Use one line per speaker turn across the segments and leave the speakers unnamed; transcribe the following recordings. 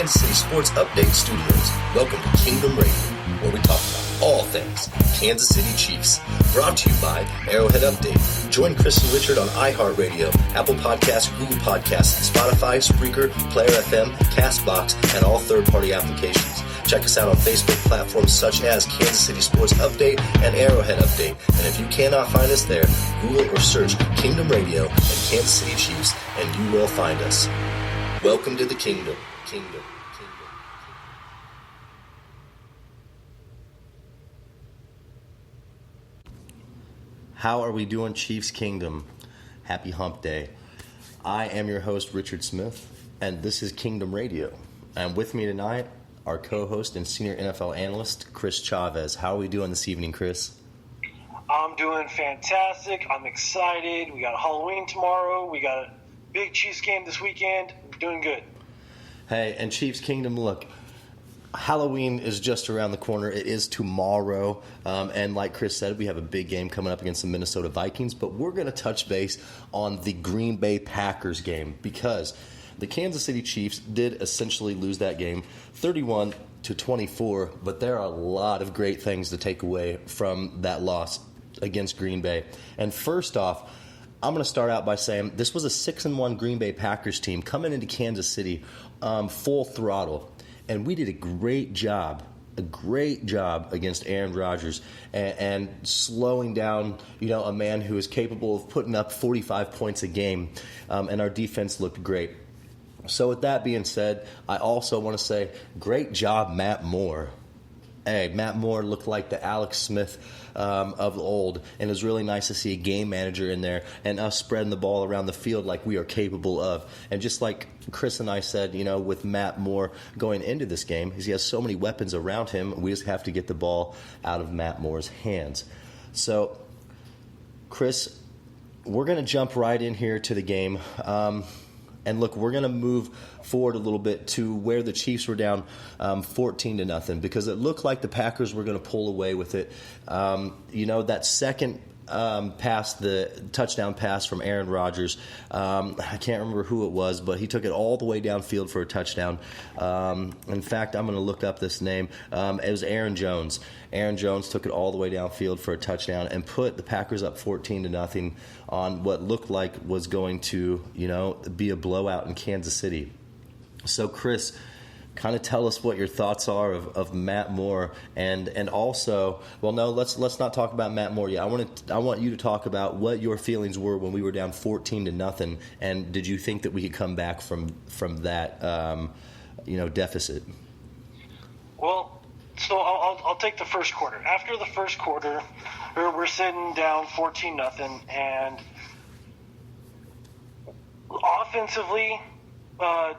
Kansas City Sports Update Studios. Welcome to Kingdom Radio, where we talk about all things Kansas City Chiefs. Brought to you by Arrowhead Update. Join Chris and Richard on iHeartRadio, Apple Podcasts, Google Podcasts, Spotify, Spreaker, Player FM, CastBox, and all third-party applications. Check us out on Facebook platforms such as Kansas City Sports Update and Arrowhead Update. And if you cannot find us there, Google or search Kingdom Radio and Kansas City Chiefs, and you will find us. Welcome to the Kingdom. Kingdom. How are we doing, Chiefs Kingdom? Happy Hump Day. I am your host, Richard Smith, and this is Kingdom Radio. And with me tonight, our co-host and senior NFL analyst, Chris Chavez. How are we doing this evening, Chris?
I'm doing fantastic. I'm excited. We got a Halloween tomorrow. We got a big Chiefs game this weekend. We're doing good.
Hey, and Chiefs Kingdom, look, Halloween is just around the corner. It is tomorrow. And like Chris said, we have a big game coming up against the Minnesota Vikings. But we're going to touch base on the Green Bay Packers game because the Kansas City Chiefs did essentially lose that game 31-24. But there are a lot of great things to take away from that loss against Green Bay. And first off, I'm going to start out by saying this was a 6-1 Green Bay Packers team coming into Kansas City full throttle. And we did a great job against Aaron Rodgers and slowing down, a man who is capable of putting up 45 points a game. And our defense looked great. So with that being said, I also want to say great job, Matt Moore. Hey, Matt Moore looked like the Alex Smith of old, and it was really nice to see a game manager in there and us spreading the ball around the field like we are capable of. And just like Chris and I said, with Matt Moore going into this game, he has so many weapons around him, we just have to get the ball out of Matt Moore's hands. So, Chris, we're going to jump right in here to the game. And look, we're going to move forward a little bit to where the Chiefs were down 14-0 because it looked like the Packers were going to pull away with it. That second pass, the touchdown pass from Aaron Rodgers, I can't remember who it was, but he took it all the way downfield for a touchdown. In fact, I'm going to look up this name. It was Aaron Jones. Aaron Jones took it all the way downfield for a touchdown and put the Packers up 14-0 on what looked like was going to, be a blowout in Kansas City. So, Chris, kind of tell us what your thoughts are of Matt Moore and also, well, no, let's not talk about Matt Moore yet. I want you to talk about what your feelings were when we were down 14-0, and did you think that we could come back from that deficit?
Well, so I'll take the first quarter. After the first quarter, we're sitting down 14-0, and offensively,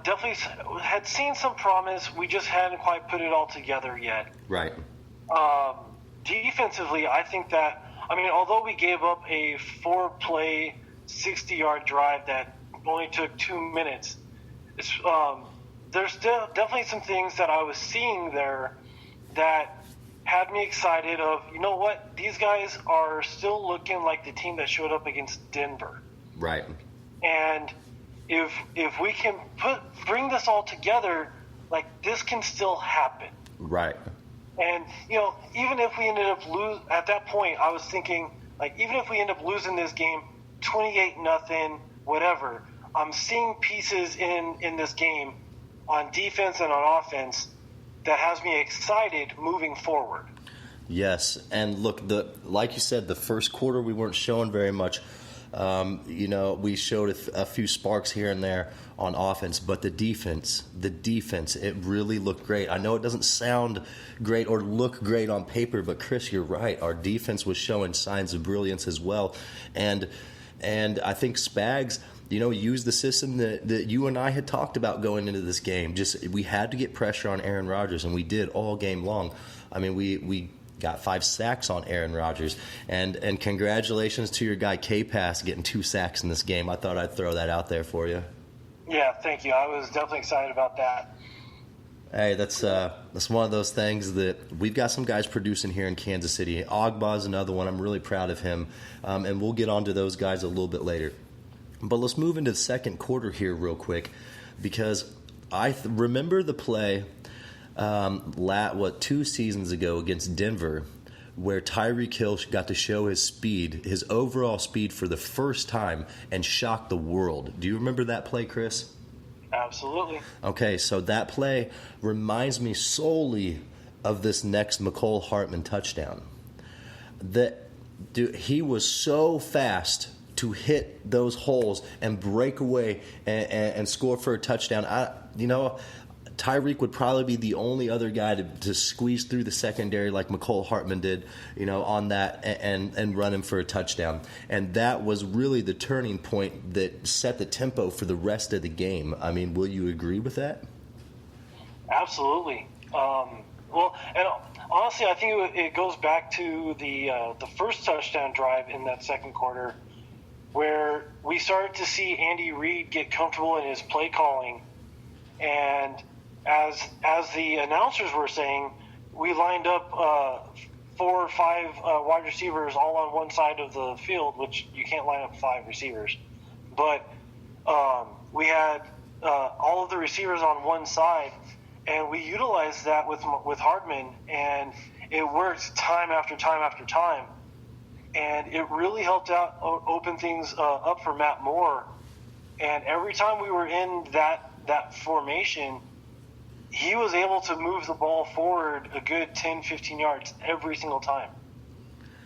definitely had seen some promise. We just hadn't quite put it all together yet.
Right.
Defensively, I think that, although we gave up a 4-play, 60-yard drive that only took 2 minutes, there's definitely some things that I was seeing there that had me excited of, these guys are still looking like the team that showed up against Denver.
Right.
And if we can bring this all together, like, this can still happen.
Right.
And, even if we ended up at that point, I was thinking, like, even if we end up losing this game 28-0, whatever, I'm seeing pieces in this game on defense and on offense that has me excited moving forward.
Yes, and look, like you said, the first quarter we weren't showing very much. We showed a few sparks here and there on offense, but the defense, it really looked great. I know it doesn't sound great or look great on paper, but Chris, you're right. Our defense was showing signs of brilliance as well, and I think Spags, used the system that you and I had talked about going into this game. Just we had to get pressure on Aaron Rodgers, and we did all game long. We got 5 sacks on Aaron Rodgers. And congratulations to your guy K-Pass getting 2 sacks in this game. I thought I'd throw that out there for you.
Yeah, thank you. I was definitely excited about that.
Hey, that's one of those things that we've got some guys producing here in Kansas City. Ogbah's another one. I'm really proud of him. And we'll get on to those guys a little bit later. But let's move into the second quarter here real quick because remember the play 2 seasons ago against Denver, where Tyreek Hill got to show his speed, his overall speed for the first time, and shock the world. Do you remember that play, Chris?
Absolutely.
Okay, so that play reminds me solely of this next McCole Hartman touchdown. He was so fast to hit those holes and break away and score for a touchdown. Tyreek would probably be the only other guy to squeeze through the secondary like McCole Hartman did, on that and run him for a touchdown. And that was really the turning point that set the tempo for the rest of the game. I mean, will you agree with that?
Absolutely. And honestly, I think it goes back to the first touchdown drive in that second quarter, where we started to see Andy Reid get comfortable in his play calling, and as the announcers were saying, we lined up 4 or 5 wide receivers all on one side of the field, which you can't line up 5 receivers. But we had all of the receivers on one side, and we utilized that with Hardman, and it worked time after time after time. And it really helped out open things up for Matt Moore. And every time we were in that formation, he was able to move the ball forward a good 10, 15 yards every single time.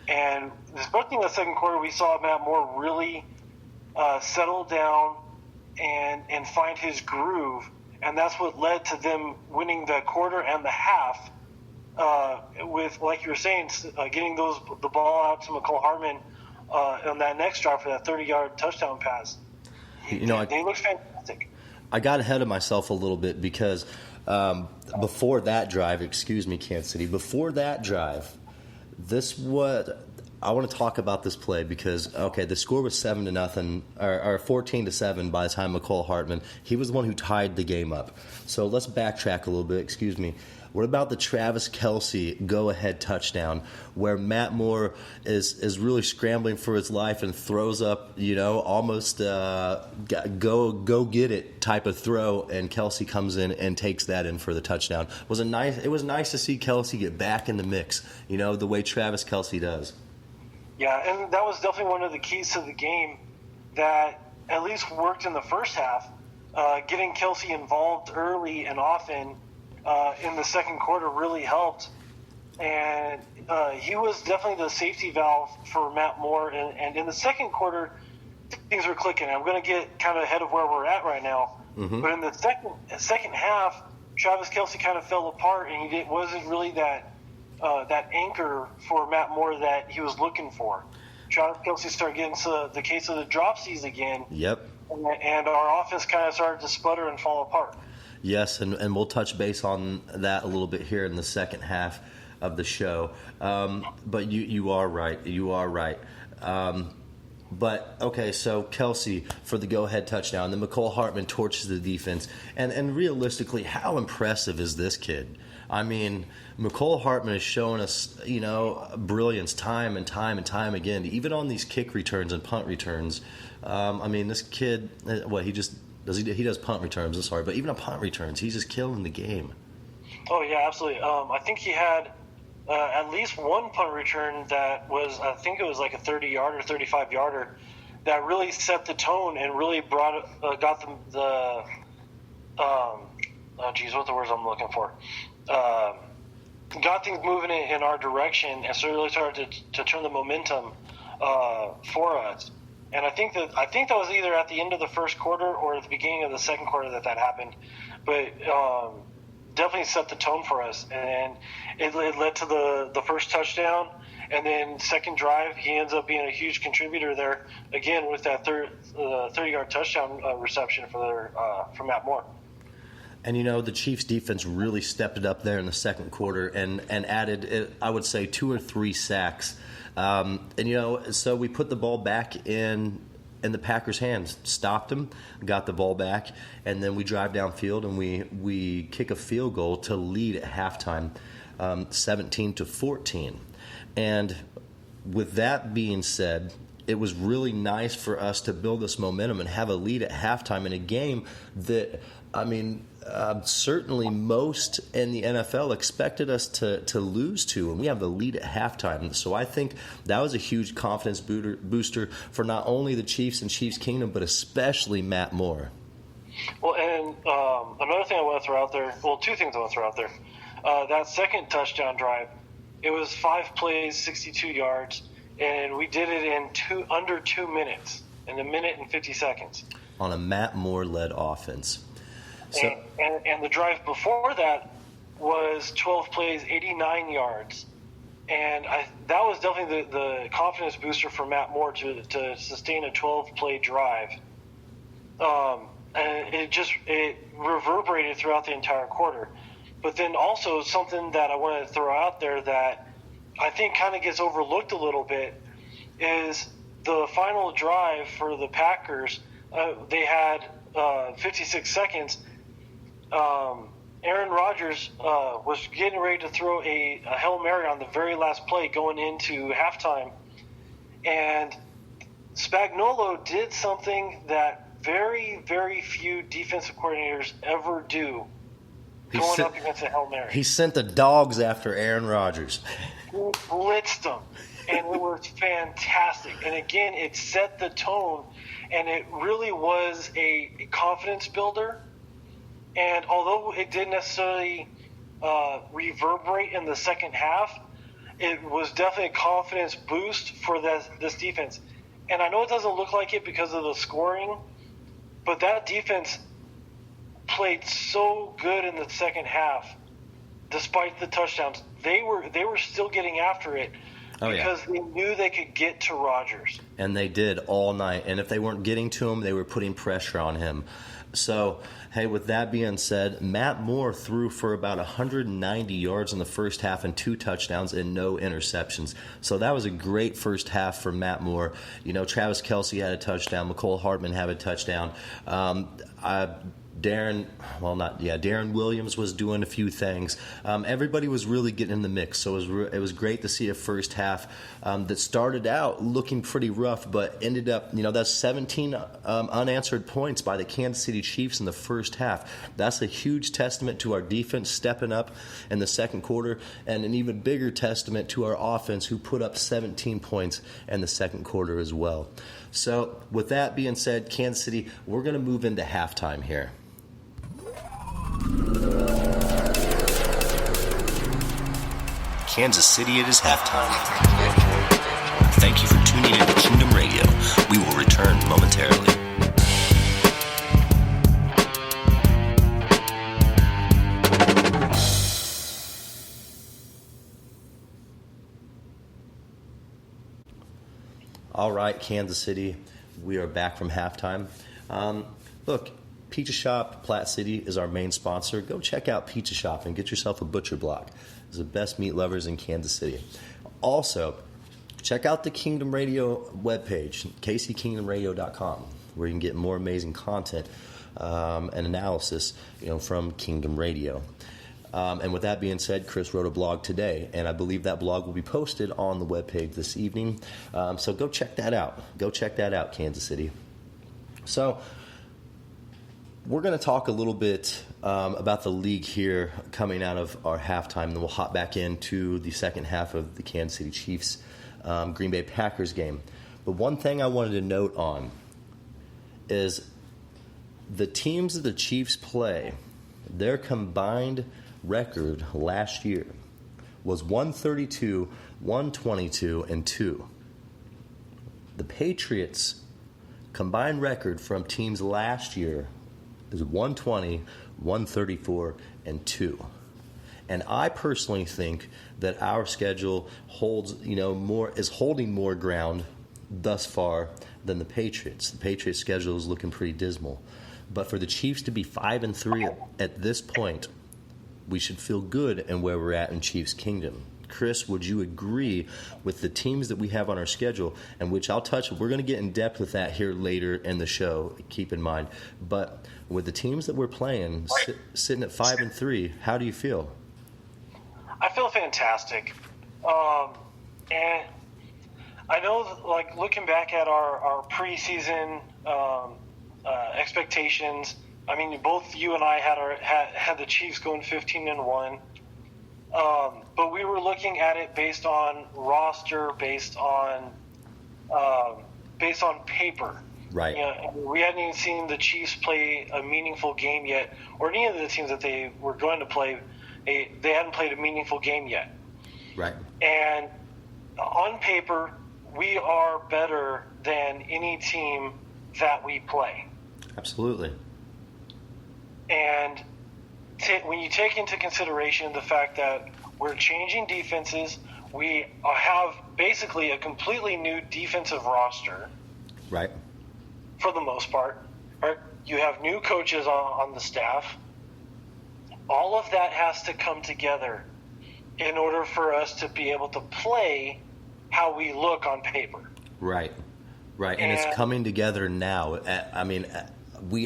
And especially in the second quarter, we saw Matt Moore really settle down and find his groove. And that's what led to them winning the quarter and the half with, like you were saying, getting the ball out to McCole Hartman on that next drive for that 30-yard touchdown pass. They looked fantastic.
I got ahead of myself a little bit because before that drive, Kansas City, before that drive, I want to talk about this play because, the score was 7-0 or 14-7 by the time McCole Hartman. He was the one who tied the game up. So let's backtrack a little bit. What about the Travis Kelce go-ahead touchdown where Matt Moore is really scrambling for his life and throws up, almost go get it type of throw, and Kelce comes in and takes that in for the touchdown. It was nice to see Kelce get back in the mix, the way Travis Kelce does.
Yeah, and that was definitely one of the keys to the game that at least worked in the first half. Getting Kelce involved early and often in the second quarter really helped. And he was definitely the safety valve for Matt Moore. And in the second quarter, things were clicking. I'm going to get kind of ahead of where we're at right now. Mm-hmm. But in the second half, Travis Kelce kind of fell apart, and he wasn't really that anchor for Matt Moore that he was looking for. Travis Kelce started getting to the case of the dropsies again.
Yep.
And our offense kind of started to sputter and fall apart. Yes,
and we'll touch base on that a little bit here in the second half of the show. But you are right. You are right. But, so Kelce for the go-ahead touchdown. Then McCole Hartman torches the defense. And realistically, how impressive is this kid? I mean, McCole Hartman is showing us, brilliance time and time and time again, even on these kick returns and punt returns. This kid, he does punt returns, but even on punt returns, he's just killing the game.
Oh, yeah, absolutely. I think he had at least one punt return that was, I think it was like a 30-yarder, 35-yarder, that really set the tone and really got them what's the words I'm looking for? Got things moving in our direction, and so it really started to turn the momentum for us. And I think that was either at the end of the first quarter or at the beginning of the second quarter that happened. But definitely set the tone for us, and it led to the first touchdown. And then second drive, he ends up being a huge contributor there again with that 30-yard touchdown reception for Matt Moore.
And, the Chiefs' defense really stepped it up there in the second quarter and added, I would say, 2 or 3 sacks. So we put the ball back in the Packers' hands, stopped them, got the ball back, and then we drive downfield and we kick a field goal to lead at halftime, 17-14. And with that being said, it was really nice for us to build this momentum and have a lead at halftime in a game that, certainly most in the NFL expected us to lose to, and we have the lead at halftime. So I think that was a huge confidence booster for not only the Chiefs and Chiefs Kingdom, but especially Matt Moore.
Well, and another thing I want to throw out there, well, two things I want to throw out there. That second touchdown drive, it was 5 plays, 62 yards, and we did it in under 2 minutes, in a minute and 50 seconds.
On a Matt Moore-led offense. So,
and the drive before that was 12 plays, 89 yards. And that was definitely the confidence booster for Matt Moore to sustain a 12-play drive. And it reverberated throughout the entire quarter. But then also something that I wanted to throw out there that I think kind of gets overlooked a little bit is the final drive for the Packers. They had 56 seconds. Aaron Rodgers was getting ready to throw a Hail Mary on the very last play going into halftime. And Spagnuolo did something that very, very few defensive coordinators ever do up against a Hail Mary.
He sent the dogs after Aaron Rodgers.
He blitzed them, and it was fantastic. And again, it set the tone, and it really was a confidence builder. And although it didn't necessarily reverberate in the second half, it was definitely a confidence boost for this defense. And I know it doesn't look like it because of the scoring, but that defense played so good in the second half, despite the touchdowns. They were still getting after it because they knew they could get to Rodgers.
And they did all night. And if they weren't getting to him, they were putting pressure on him. So, hey, with that being said, Matt Moore threw for about 190 yards in the first half and 2 touchdowns and no interceptions. So that was a great first half for Matt Moore. You know, Travis Kelce had a touchdown. McCole Hardman had a touchdown. Darren Williams was doing a few things. Everybody was really getting in the mix, so it was great to see a first half that started out looking pretty rough, but ended up, that's 17 unanswered points by the Kansas City Chiefs in the first half. That's a huge testament to our defense stepping up in the second quarter, and an even bigger testament to our offense, who put up 17 points in the second quarter as well. So with that being said, Kansas City, we're going to move into halftime here. Kansas City, it is halftime. Thank you for tuning in to Kingdom Radio. We will return momentarily. All right, Kansas City, we are back from halftime. Look, Pizza Shop Platte City is our main sponsor. Go check out Pizza Shop and get yourself a butcher block. It's the best meat lovers in Kansas City. Also, check out the Kingdom Radio webpage, kckingdomradio.com, where you can get more amazing content and analysis, from Kingdom Radio. And with that being said, Chris wrote a blog today, and I believe that blog will be posted on the webpage this evening. So go check that out. Go check that out, Kansas City. So we're going to talk a little bit about the league here coming out of our halftime, and then we'll hop back into the second half of the Kansas City Chiefs Green Bay Packers game. But one thing I wanted to note on is the teams that the Chiefs play, their combined record last year was 132, 122, and 2. The Patriots' combined record from teams last year is 120, 134, and 2. And I personally think that our schedule holds, is holding more ground thus far than the Patriots. The Patriots' schedule is looking pretty dismal. But for the Chiefs to be 5-3 at this point, we should feel good in where we're at in Chiefs Kingdom. Chris, would you agree with the teams that we have on our schedule, and which I'll touch? We're going to get in depth with that here later in the show, keep in mind. But with the teams that we're playing, sitting at 5-3, how do you feel?
I feel fantastic. And I know, looking back at our preseason expectations, I mean, both you and I had the Chiefs going 15-1. But we were looking at it based on roster, based on paper.
Right.
You know, we hadn't even seen the Chiefs play a meaningful game yet, or any of the teams that they were going to play. They hadn't played a meaningful game yet.
Right.
And on paper, we are better than any team that we play.
Absolutely.
And when you take into consideration the fact that we're changing defenses, we have basically a completely new defensive roster.
Right.
For the most part. Right? You have new coaches on the staff. All of that has to come together in order for us to be able to play how we look on paper.
Right. Right. And it's coming together now. I mean,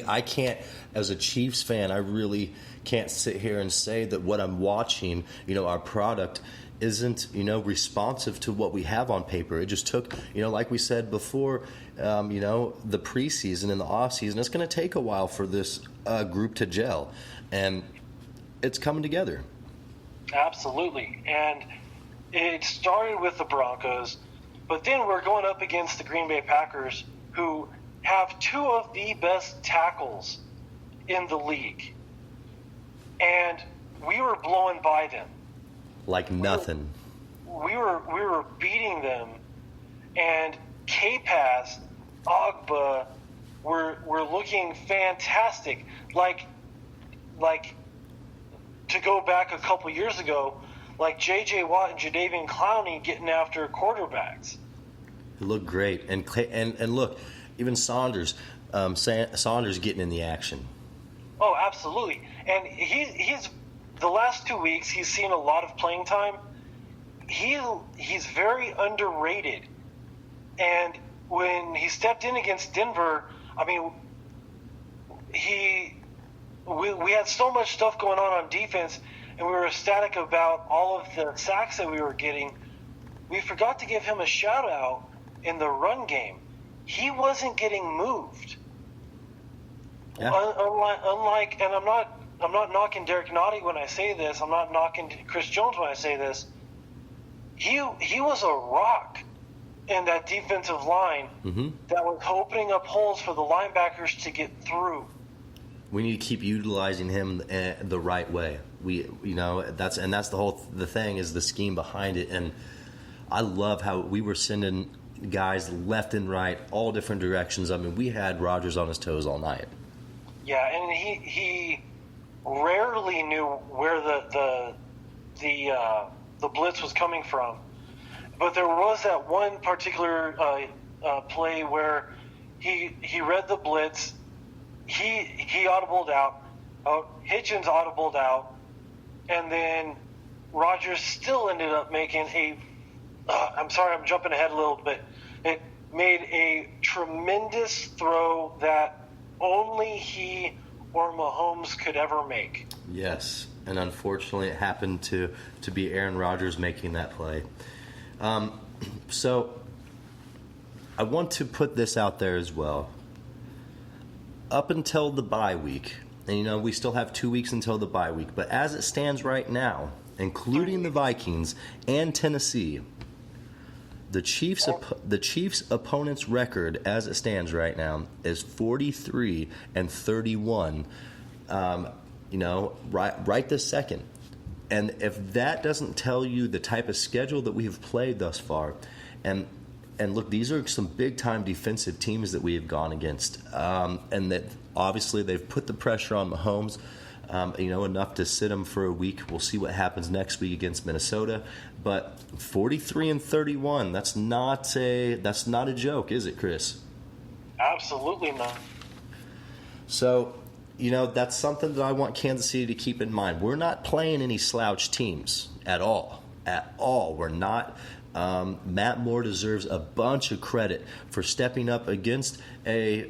I can't, as a Chiefs fan, I really can't sit here and say that what I'm watching, our product isn't, responsive to what we have on paper. It just took, like we said before, the preseason and the offseason, it's going to take a while for this group to gel. And it's coming together.
Absolutely. And it started with the Broncos, but then we're going up against the Green Bay Packers, who have two of the best tackles in the league. And we were blowing by them.
Like nothing.
We were beating them, and K-Pass, Ogba were looking fantastic. Like to go back a couple years ago, like J.J. Watt and Jadeveon Clowney getting after quarterbacks.
It looked great, and look, even Saunders getting in the action.
Oh, absolutely. And he's the last 2 weeks he's seen a lot of playing time. He's very underrated. And when he stepped in against Denver, I mean, we had so much stuff going on defense, and we were ecstatic about all of the sacks that we were getting. We forgot to give him a shout out in the run game. He wasn't getting moved.
Yeah.
Unlike, and I'm not knocking Derek Nottie when I say this. I'm not knocking Chris Jones when I say this. He was a rock in that defensive line that was opening up holes for the linebackers to get through.
We need to keep utilizing him the right way. That's the thing is the scheme behind it. And I love how we were sending guys left and right, all different directions. I mean, we had Rodgers on his toes all night.
Yeah, and he rarely knew where the blitz was coming from. But there was that one particular play where he read the blitz. He audibled out. Hitchens audibled out, and then Rodgers still ended up making I'm sorry, I'm jumping ahead a little bit. It made a tremendous throw that only he or Mahomes could ever make.
Yes, and unfortunately, it happened to be Aaron Rodgers making that play. So I want to put this out there as well. Up until the bye week, and we still have 2 weeks until the bye week, but as it stands right now, including the Vikings and Tennessee, the Chiefs' opponent's record as it stands right now is 43-31. Right this second. And if that doesn't tell you the type of schedule that we have played thus far, and look, these are some big-time defensive teams that we have gone against, and that obviously they've put the pressure on Mahomes, enough to sit him for a week. We'll see what happens next week against Minnesota. But 43-31, that's not a joke, is it, Chris?
Absolutely not.
So, that's something that I want Kansas City to keep in mind. We're not playing any slouch teams at all. At all. We're not. Matt Moore deserves a bunch of credit for stepping up against a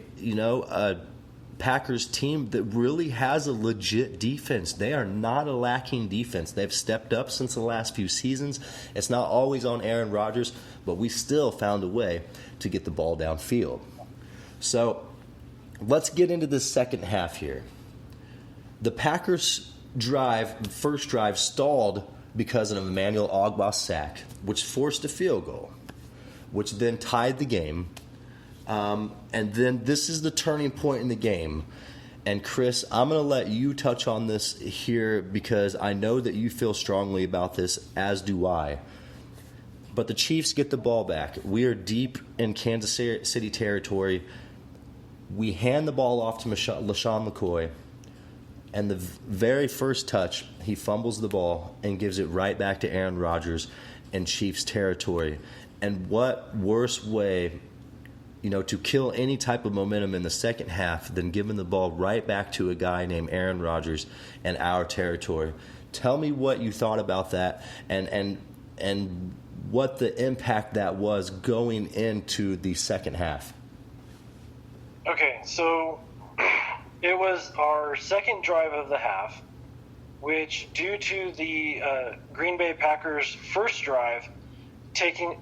Packers team that really has a legit defense. They are not a lacking defense. They've stepped up since the last few seasons. It's not always on Aaron Rodgers, but we still found a way to get the ball downfield. So let's get into the second half here. The Packers' the first drive, stalled because of an Emmanuel Ogbah sack, which forced a field goal, which then tied the game. And then this is the turning point in the game. And Chris, I'm going to let you touch on this here because I know that you feel strongly about this, as do I. But the Chiefs get the ball back. We are deep in Kansas City territory. We hand the ball off to LaShawn McCoy. And the very first touch, he fumbles the ball and gives it right back to Aaron Rodgers in Chiefs territory. And what worse way, to kill any type of momentum in the second half than giving the ball right back to a guy named Aaron Rodgers in our territory. Tell me what you thought about that and what the impact that was going into the second half.
Okay, so it was our second drive of the half, which, due to the Green Bay Packers' first drive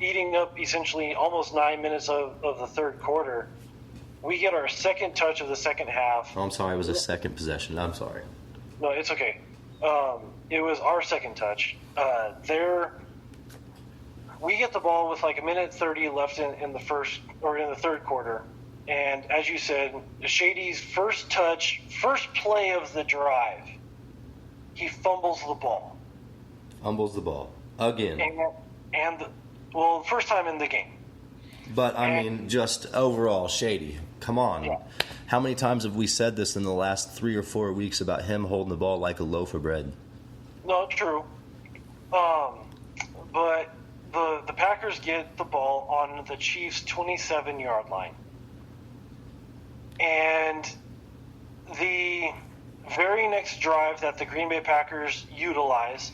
eating up essentially almost 9 minutes of the third quarter, we get our second touch of the second half.
Oh, I'm sorry, it was a second possession. I'm sorry.
No, it's okay. It was our second touch. We get the ball with like a minute 30 left in the third quarter. And as you said, Shady's first play of the drive, he fumbles the ball.
Fumbles the ball. Again.
First time in the game.
But, just overall, Shady. Come on.
Yeah.
How many times have we said this in the last 3 or 4 weeks about him holding the ball like a loaf of bread?
No, true. But the Packers get the ball on the Chiefs' 27-yard line. And the very next drive that the Green Bay Packers utilize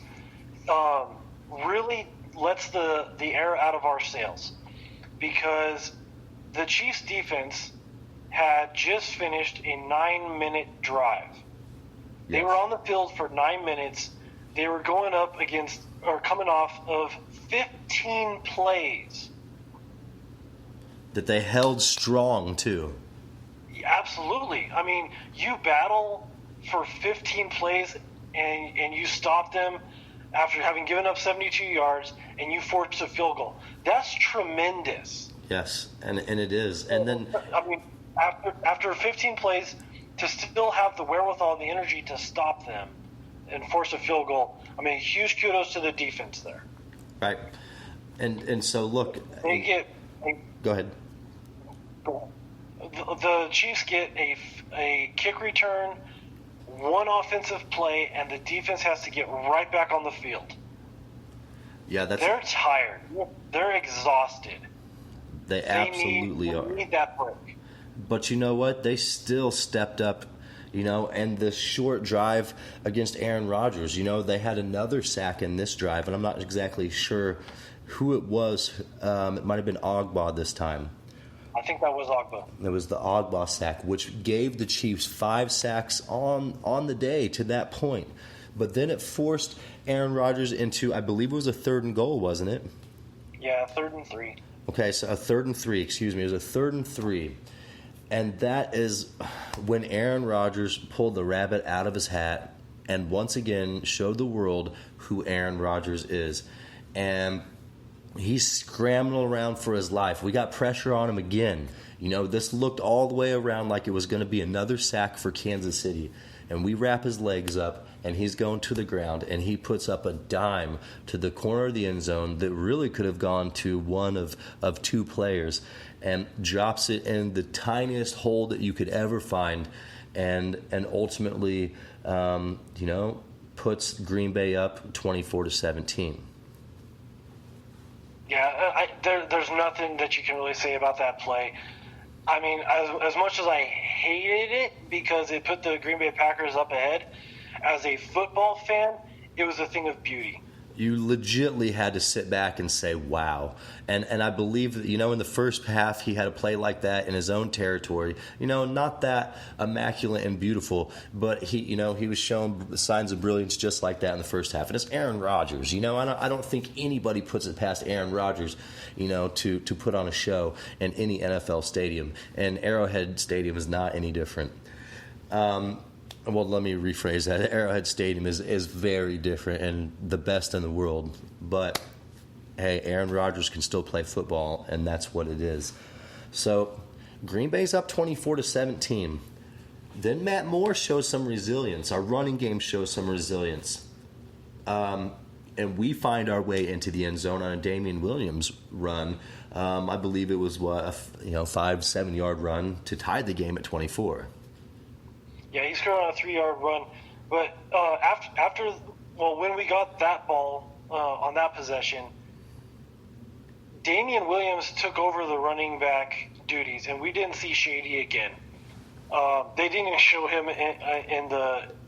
really lets the air out of our sails, because the Chiefs' defense had just finished a 9-minute drive. Yes. They were on the field for 9 minutes. They were coming off of 15 plays.
That they held strong, too.
Absolutely. You battle for 15 plays and you stop them after having given up 72 yards and you force a field goal. That's tremendous.
Yes, and it is. And then
after 15 plays, to still have the wherewithal and the energy to stop them and force a field goal, huge kudos to the defense there.
Right. And so look, go ahead.
The Chiefs get a kick return, one offensive play, and the defense has to get right back on the field.
Yeah,
they're tired. They're exhausted.
They absolutely are.
They need that break.
But you know what? They still stepped up, and the short drive against Aaron Rodgers, they had another sack in this drive, and I'm not exactly sure who it was. It might have been Ogbah this time.
I think that was Ogbah.
It was the Ogbah sack, which gave the Chiefs 5 sacks on the day to that point. But then it forced Aaron Rodgers into, I believe it was a 3rd and goal, wasn't it?
Yeah, 3rd and 3.
Okay, so a 3rd and 3, excuse me. It was a 3rd and 3. And that is when Aaron Rodgers pulled the rabbit out of his hat and once again showed the world who Aaron Rodgers is. And he's scrambling around for his life. We got pressure on him again. This looked all the way around like it was going to be another sack for Kansas City. And we wrap his legs up, and he's going to the ground, and he puts up a dime to the corner of the end zone that really could have gone to one of 2 players, and drops it in the tiniest hole that you could ever find, and ultimately, puts Green Bay up 24-17.
Yeah, there's nothing that you can really say about that play. As much as I hated it because it put the Green Bay Packers up ahead, as a football fan, it was a thing of beauty.
You legitimately had to sit back and say, wow. And I believe that, in the first half, he had a play like that in his own territory. Not that immaculate and beautiful, but he was showing signs of brilliance just like that in the first half. And it's Aaron Rodgers. I don't think anybody puts it past Aaron Rodgers, to put on a show in any NFL stadium. And Arrowhead Stadium is not any different. Well, let me rephrase that. Arrowhead Stadium is very different and the best in the world. But, hey, Aaron Rodgers can still play football, and that's what it is. So, Green Bay's up 24-17. Then Matt Moore shows some resilience. Our running game shows some resilience. And we find our way into the end zone on a Damian Williams run. I believe it was, 5-7 yard run to tie the game at 24.
Yeah, he scored on a 3-yard run. But when we got that ball on that possession, Damian Williams took over the running back duties, and we didn't see Shady again. They didn't even show him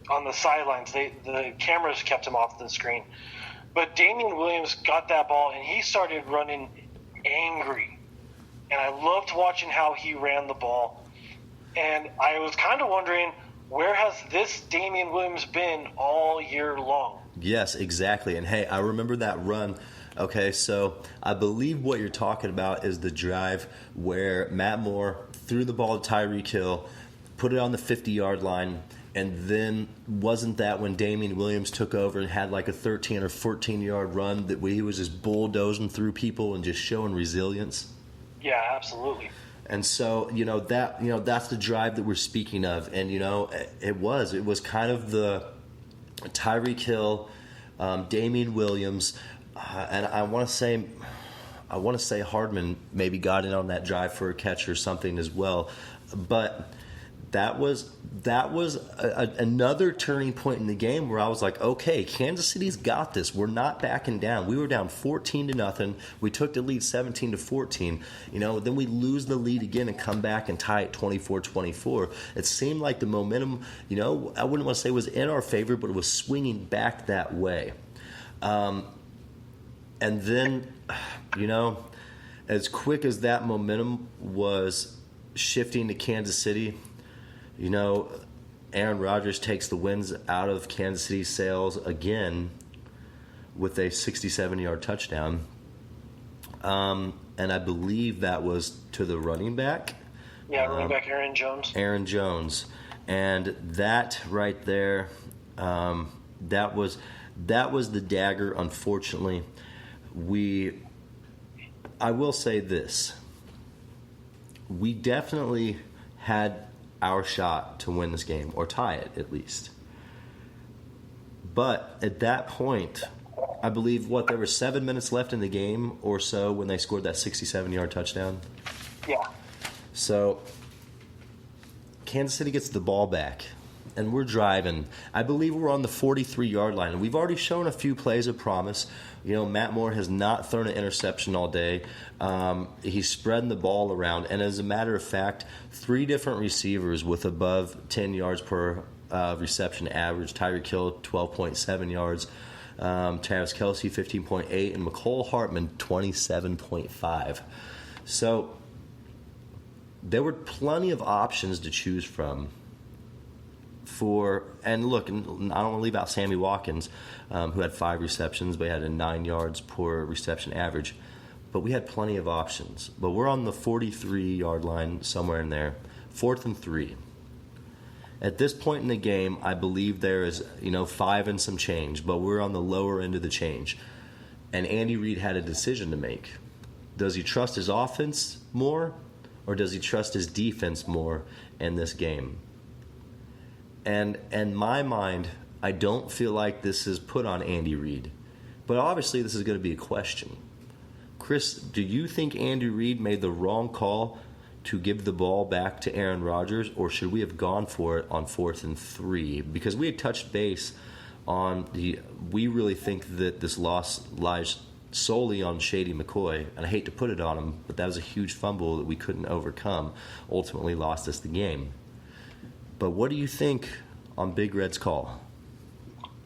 on the sidelines. The cameras kept him off the screen. But Damian Williams got that ball, and he started running angry. And I loved watching how he ran the ball. And I was kind of wondering, where has this Damian Williams been all year long?
Yes, exactly. And, hey, I remember that run. Okay, so I believe what you're talking about is the drive where Matt Moore threw the ball to Tyreek Hill, put it on the 50-yard line, and then wasn't that when Damian Williams took over and had like a 13 or 14-yard run that he was just bulldozing through people and just showing resilience?
Yeah, absolutely.
And so, that's the drive that we're speaking of. And, it was kind of the Tyreek Hill, Damian Williams, and I want to say Hardman maybe got in on that drive for a catch or something as well. But that was another turning point in the game where I was like, okay, Kansas City's got this. We're not backing down. We were down 14-0. We took the lead 17-14. Then we lose the lead again and come back and tie it 24-24. It seemed like the momentum, I wouldn't want to say was in our favor, but it was swinging back that way. And then, as quick as that momentum was shifting to Kansas City, Aaron Rodgers takes the winds out of Kansas City's sails again with a 67-yard touchdown. And I believe that was to the running back.
Yeah, running back Aaron Jones.
And that right there, that was the dagger, unfortunately. I will say this. We definitely had our shot to win this game, or tie it at least. But at that point, I believe, there were 7 minutes left in the game or so when they scored that 67-yard touchdown.
Yeah. So
Kansas City gets the ball back, and we're driving. I believe we're on the 43-yard line, and we've already shown a few plays of promise. Matt Moore has not thrown an interception all day. He's spreading the ball around, and as a matter of fact, 3 different receivers with above 10 yards per reception average. Tyreek Hill, 12.7 yards. Travis Kelce, 15.8, and McCole Hartman, 27.5. So there were plenty of options to choose from. And look, I don't want to leave out Sammy Watkins, who had 5 receptions, but he had a 9 yards per reception average. But we had plenty of options. But we're on the 43-yard line, somewhere in there, 4th and 3. At this point in the game, I believe there is 5 and some change, but we're on the lower end of the change. And Andy Reid had a decision to make. Does he trust his offense more, or does he trust his defense more in this game? And in my mind, I don't feel like this is put on Andy Reid. But obviously this is going to be a question. Chris, do you think Andy Reid made the wrong call to give the ball back to Aaron Rodgers, or should we have gone for it on 4th and 3? Because we had touched base on we really think that this loss lies solely on Shady McCoy, and I hate to put it on him, but that was a huge fumble that we couldn't overcome, ultimately lost us the game. But what do you think on Big Red's call?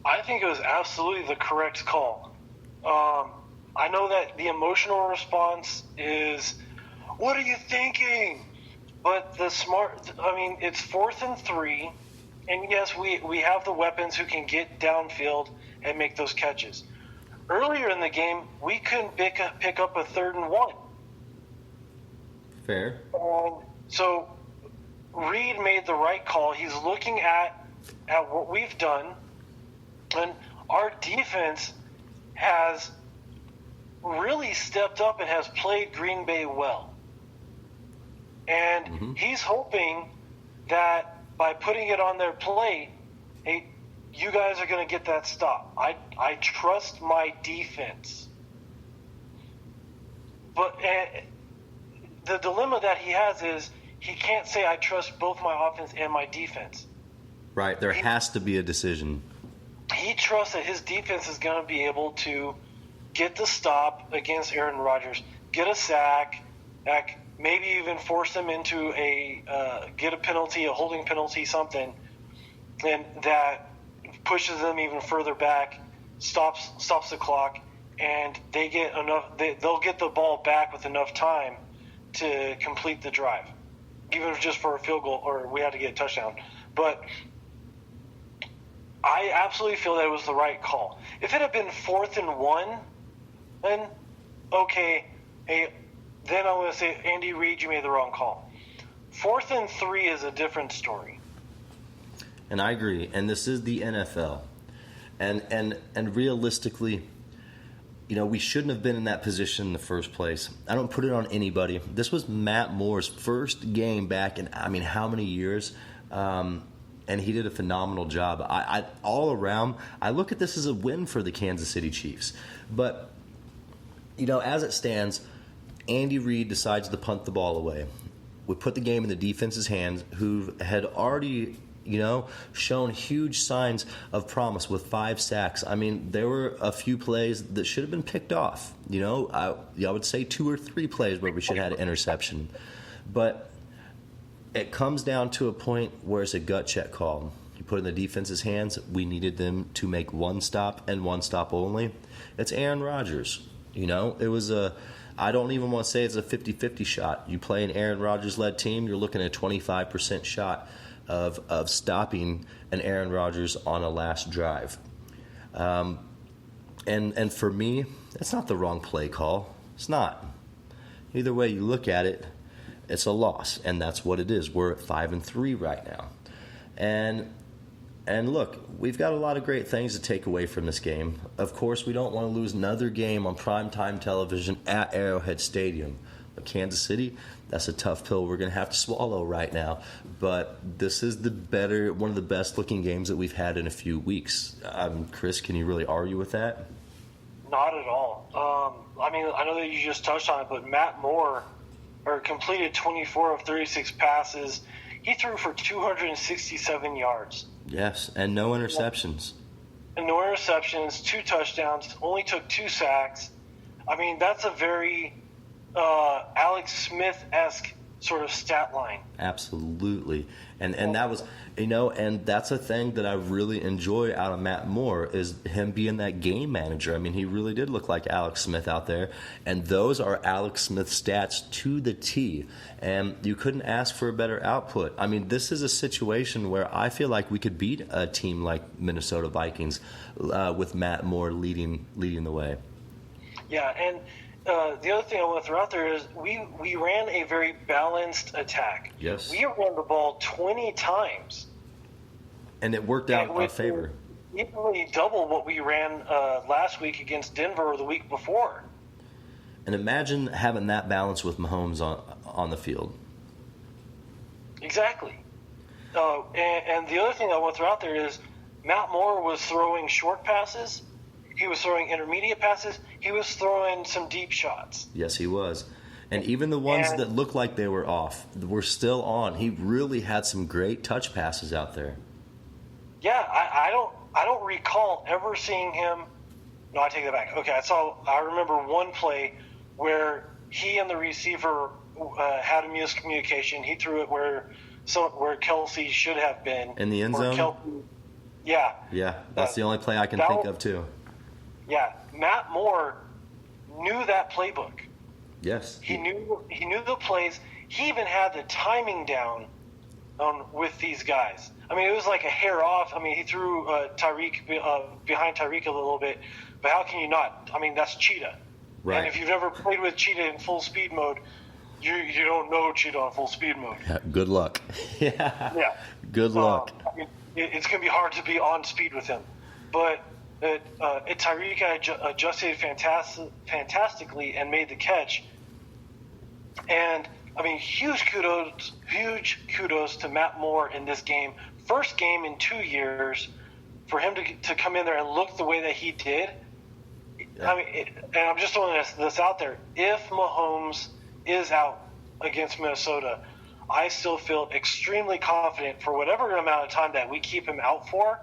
I think it was absolutely the correct call. I know that the emotional response is, what are you thinking? But it's 4th and 3, and yes, we have the weapons who can get downfield and make those catches. Earlier in the game, we couldn't pick up a 3rd and 1.
Fair.
So Reid made the right call. He's looking at at what we've done, and our defense has really stepped up and has played Green Bay well. And he's hoping that by putting it on their plate, hey, you guys are going to get that stop. I trust my defense. But the dilemma that he has is he can't say I trust both my offense and my defense.
Right. There has to be a decision.
He trusts that his defense is going to be able to get the stop against Aaron Rodgers, get a sack, maybe even force them into get a penalty, a holding penalty, something, and that pushes them even further back, stops the clock, and they get enough. They'll get the ball back with enough time to complete the drive, even if just for a field goal or we had to get a touchdown. But I absolutely feel that it was the right call. If it had been 4th and 1, then okay, hey, then I'm going to say, Andy Reid, you made the wrong call. 4th and 3 is a different story.
And I agree. And this is the NFL. And realistically, we shouldn't have been in that position in the first place. I don't put it on anybody. This was Matt Moore's first game back in, how many years? And he did a phenomenal job. I all around, I look at this as a win for the Kansas City Chiefs. But, as it stands, Andy Reid decides to punt the ball away. We put the game in the defense's hands, who had already, shown huge signs of promise with 5 sacks. There were a few plays that should have been picked off. I would say 2 or 3 plays where we should have had an interception. But it comes down to a point where it's a gut check call. You put it in the defense's hands. We needed them to make one stop and one stop only. It's Aaron Rodgers. It was I don't even want to say it's a 50-50 shot. You play an Aaron Rodgers-led team, you're looking at a 25% shot of stopping an Aaron Rodgers on a last drive. And for me, it's not the wrong play call. It's not. Either way you look at it, it's a loss, and that's what it is. We're at 5-3 right now. And look, we've got a lot of great things to take away from this game. Of course, we don't want to lose another game on primetime television at Arrowhead Stadium. But Kansas City, that's a tough pill we're going to have to swallow right now. But this is one of the best-looking games that we've had in a few weeks. Chris, can you really argue with that?
Not at all. I know that you just touched on it, but Matt Moore completed 24 of 36 passes. He threw for 267 yards.
Yes, and no interceptions.
And no interceptions, 2 touchdowns, only took 2 sacks. That's a very Alex Smith-esque sort of stat line.
Absolutely. And that was, and that's a thing that I really enjoy out of Matt Moore is him being that game manager. He really did look like Alex Smith out there. And those are Alex Smith stats to the T. And you couldn't ask for a better output. This is a situation where I feel like we could beat a team like Minnesota Vikings with Matt Moore leading the way.
Yeah, and the other thing I want to throw out there is we ran a very balanced attack.
Yes.
We ran the ball 20 times.
And it worked out in our favor.
Equally double what we ran last week against Denver or the week before.
And imagine having that balance with Mahomes on the field.
Exactly. And the other thing I want to throw out there is Matt Moore was throwing short passes. He was throwing intermediate passes. He was throwing some deep shots.
Yes, he was. And even the ones that looked like they were off were still on. He really had some great touch passes out there.
Yeah, I don't recall ever seeing him. No, I take that back. Okay, I remember one play where he and the receiver had a miscommunication. He threw it where Kelsey should have been
in the end zone. Yeah, that's the only play I can think of too.
Yeah, Matt Moore knew that playbook.
Yes,
he knew the plays. He even had the timing down with these guys. It was like a hair off. He threw Tyreek behind Tyreek a little bit, but how can you not? That's Cheetah.
Right.
And if you've never played with Cheetah in full speed mode, you don't know Cheetah on full speed mode.
Yeah, good luck. Yeah. Good luck.
it's going to be hard to be on speed with him. But Tyreek adjusted fantastically and made the catch. And I mean, huge kudos to Matt Moore in this game. First game in 2 years for him to come in there and look the way that he did. Yeah. I mean, and I'm just throwing this out there. If Mahomes is out against Minnesota, I still feel extremely confident for whatever amount of time that we keep him out for,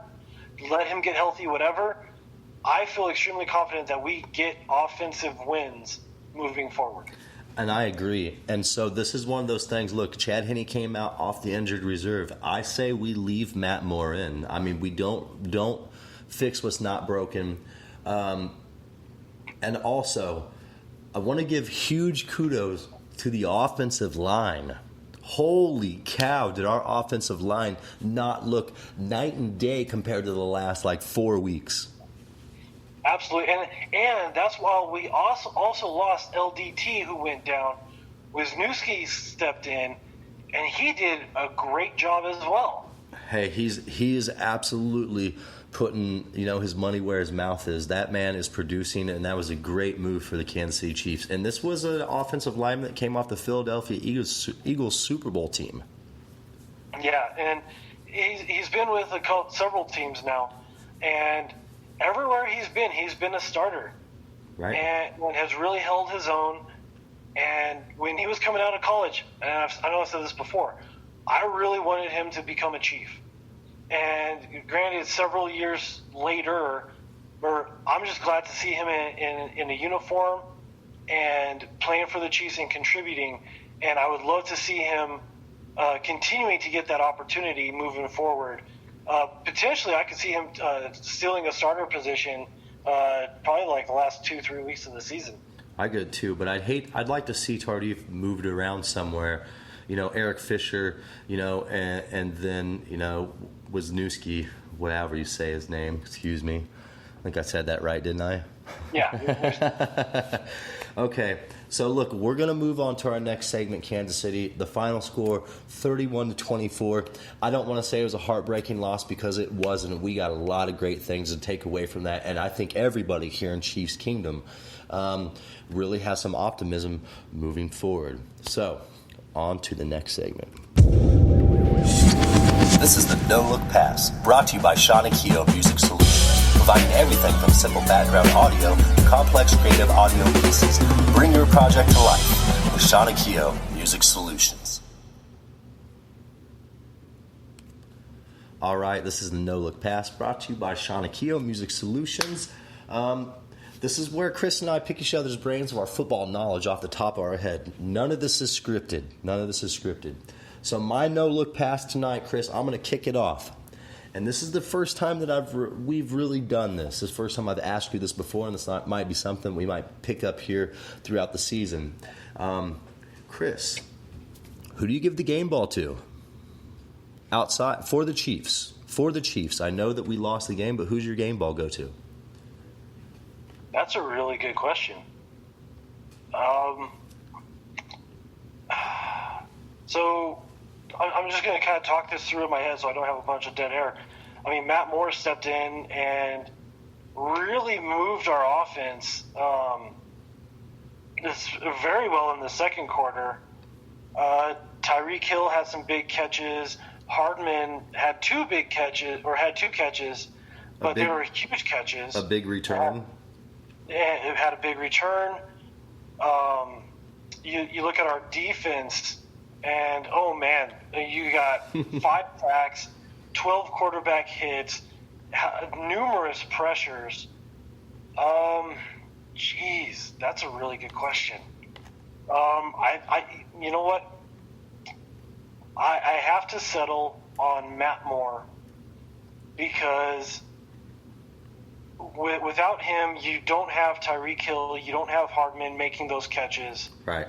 let him get healthy, whatever. I feel extremely confident that we get offensive wins moving forward.
And I agree. And so this is one of those things. Look, Chad Henne came out off the injured reserve. I say we leave Matt Moore in. I mean, we don't fix what's not broken. And also, I want to give huge kudos to the offensive line. Holy cow, did our offensive line not look night and day compared to the last, 4 weeks?
Absolutely, and that's why we also lost LDT, who went down. Wisniewski stepped in, and he did a great job as well.
Hey, he is absolutely putting his money where his mouth is. That man is producing, and that was a great move for the Kansas City Chiefs. And this was an offensive lineman that came off the Philadelphia Eagles Super Bowl team.
Yeah, and he's been with several teams now, and everywhere he's been a starter,
right?
And has really held his own. And when he was coming out of college, and I know I said this before, I really wanted him to become a Chief. And granted, several years later, I'm just glad to see him in a uniform and playing for the Chiefs and contributing. And I would love to see him continuing to get that opportunity moving forward. Potentially, I could see him stealing a starter position probably the last 2-3 weeks of the season.
I could too, but I'd like to see Tardif moved around somewhere. Eric Fisher, and then, Wisniewski, whatever you say his name, excuse me. I think I said that right, didn't I?
Yeah.
Okay, so look, we're going to move on to our next segment, Kansas City. The final score, 31-24. I don't want to say it was a heartbreaking loss because it wasn't. We got a lot of great things to take away from that, and I think everybody here in Chiefs Kingdom really has some optimism moving forward. So, on to the next segment. This is the No Look Pass, brought to you by Sean and Keogh Music Solutions, providing everything from simple background audio to complex creative audio pieces. Bring your project to life with Sean and Keogh Music Solutions. All right, this is the No Look Pass, brought to you by Sean and Keogh Music Solutions. This is where Chris and I pick each other's brains of our football knowledge off the top of our head. None of this is scripted. So my no-look pass tonight, Chris, I'm going to kick it off. And this is the first time that we've really done this. This is the first time I've asked you this before, and this might be something we might pick up here throughout the season. Chris, who do you give the game ball to? Outside, for the Chiefs. For the Chiefs. I know that we lost the game, but who's your game ball go to?
That's a really good question. So I'm just going to kind of talk this through in my head so I don't have a bunch of dead air. I mean, Matt Moore stepped in and really moved our offense very well in the second quarter. Tyreek Hill had some big catches. Hardman had two catches, but they were huge catches.
A big return.
It had a big return. You look at our defense, and oh man, you got 5 sacks, 12 quarterback hits, numerous pressures. Jeez, that's a really good question. You know what? I have to settle on Matt Moore because without him, you don't have Tyreek Hill, you don't have Hardman making those catches.
Right.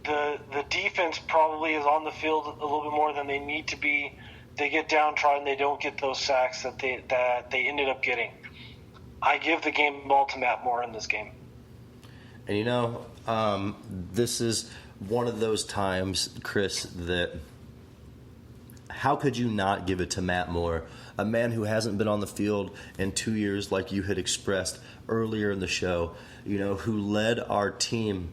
The defense probably is on the field a little bit more than they need to be. They get downtrodden, they don't get those sacks that they ended up getting. I give the game ball to Matt Moore in this game.
And this is one of those times, Chris, that how could you not give it to Matt Moore, a man who hasn't been on the field in 2 years like you had expressed earlier in the show, who led our team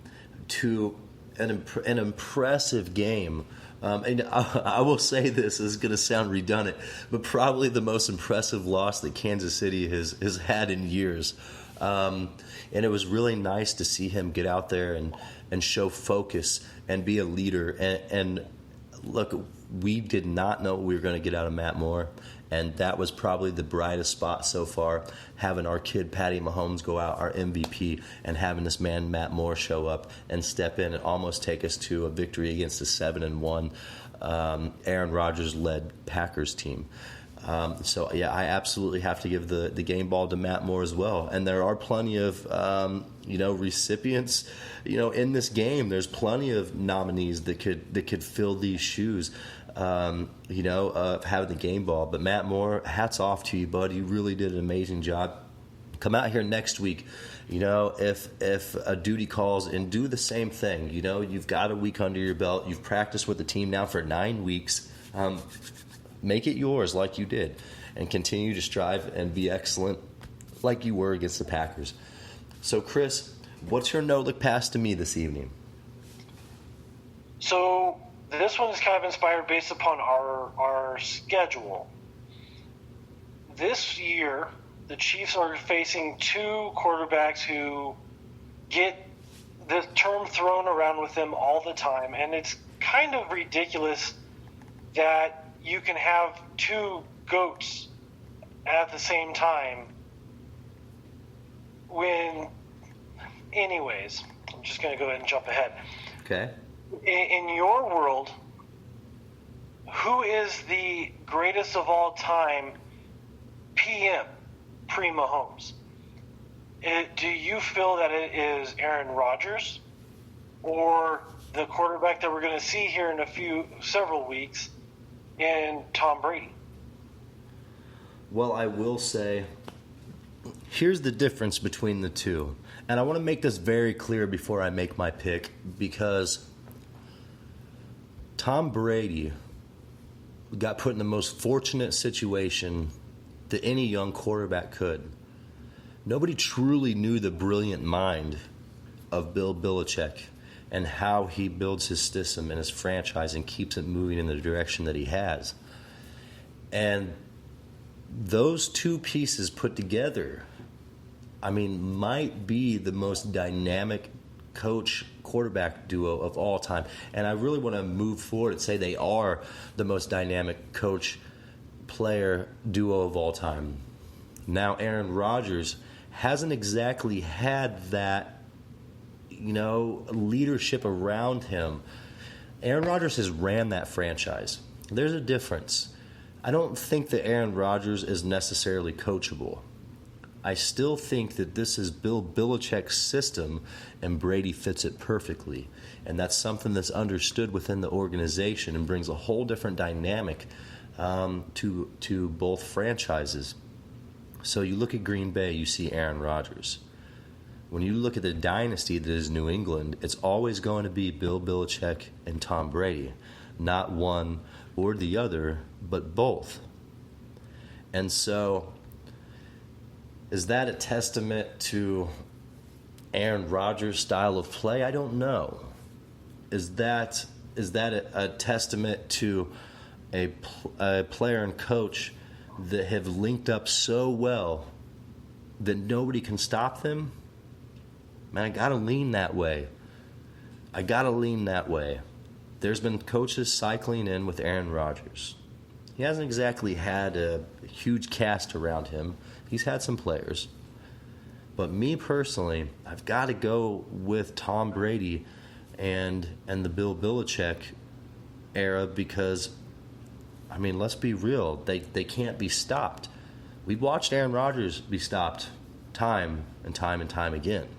to an impressive game. And I will say this is going to sound redundant, but probably the most impressive loss that Kansas City has had in years. And it was really nice to see him get out there and show focus and be a leader. And look, we did not know what we were going to get out of Matt Moore, and that was probably the brightest spot so far, having our kid Patty Mahomes go out, our MVP, and having this man Matt Moore show up and step in and almost take us to a victory against the 7-1 Aaron Rodgers-led Packers team. So, yeah, I absolutely have to give the game ball to Matt Moore as well. And there are plenty of, recipients, in this game. There's plenty of nominees that could fill these shoes, of having the game ball. But Matt Moore, hats off to you, bud. You really did an amazing job. Come out here next week, if a duty calls, and do the same thing. You've got a week under your belt. You've practiced with the team now for 9 weeks. Make it yours like you did, and continue to strive and be excellent like you were against the Packers. So, Chris, what's your no-look pass to me this evening?
So this one is kind of inspired based upon our schedule. This year, the Chiefs are facing 2 quarterbacks who get the term thrown around with them all the time, and it's kind of ridiculous that you can have 2 GOATs at the same time anyways, I'm just going to go ahead and jump ahead.
Okay.
In your world, who is the greatest of all time pre-Mahomes? Do you feel that it is Aaron Rodgers or the quarterback that we're going to see here in several weeks in Tom Brady?
Well, I will say, here's the difference between the two. And I want to make this very clear before I make my pick, because Tom Brady got put in the most fortunate situation that any young quarterback could. Nobody truly knew the brilliant mind of Bill Belichick and how he builds his system and his franchise and keeps it moving in the direction that he has. And those 2 pieces put together, might be the most dynamic coach-quarterback duo of all time. And I really want to move forward and say they are the most dynamic coach-player duo of all time. Now, Aaron Rodgers hasn't exactly had that, leadership around him. Aaron Rodgers has ran that franchise. There's a difference. I don't think that Aaron Rodgers is necessarily coachable. I still think that this is Bill Belichick's system, and Brady fits it perfectly. And that's something that's understood within the organization and brings a whole different dynamic to both franchises. So you look at Green Bay, you see Aaron Rodgers. When you look at the dynasty that is New England, it's always going to be Bill Belichick and Tom Brady. Not one or the other, but both. And so, is that a testament to Aaron Rodgers' style of play? I don't know. Is that a testament to a player and coach that have linked up so well that nobody can stop them? Man, I got to lean that way. There's been coaches cycling in with Aaron Rodgers. He hasn't exactly had a huge cast around him. He's had some players. But me personally, I've got to go with Tom Brady and the Bill Belichick era because, let's be real. They can't be stopped. We've watched Aaron Rodgers be stopped time and time and time again.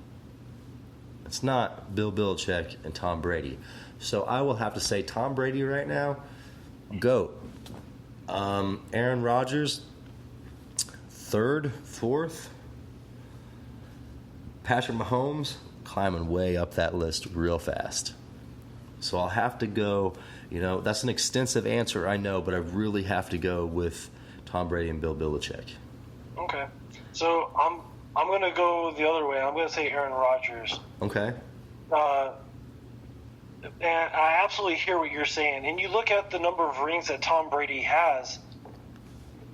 It's not Bill Belichick and Tom Brady. So I will have to say Tom Brady right now, GOAT. Aaron Rodgers, 3rd, 4th. Patrick Mahomes, climbing way up that list real fast. So I'll have to go, that's an extensive answer, I know, but I really have to go with Tom Brady and Bill Belichick.
Okay. So I'm going to go the other way. I'm going to say Aaron Rodgers.
Okay.
And I absolutely hear what you're saying. And you look at the number of rings that Tom Brady has,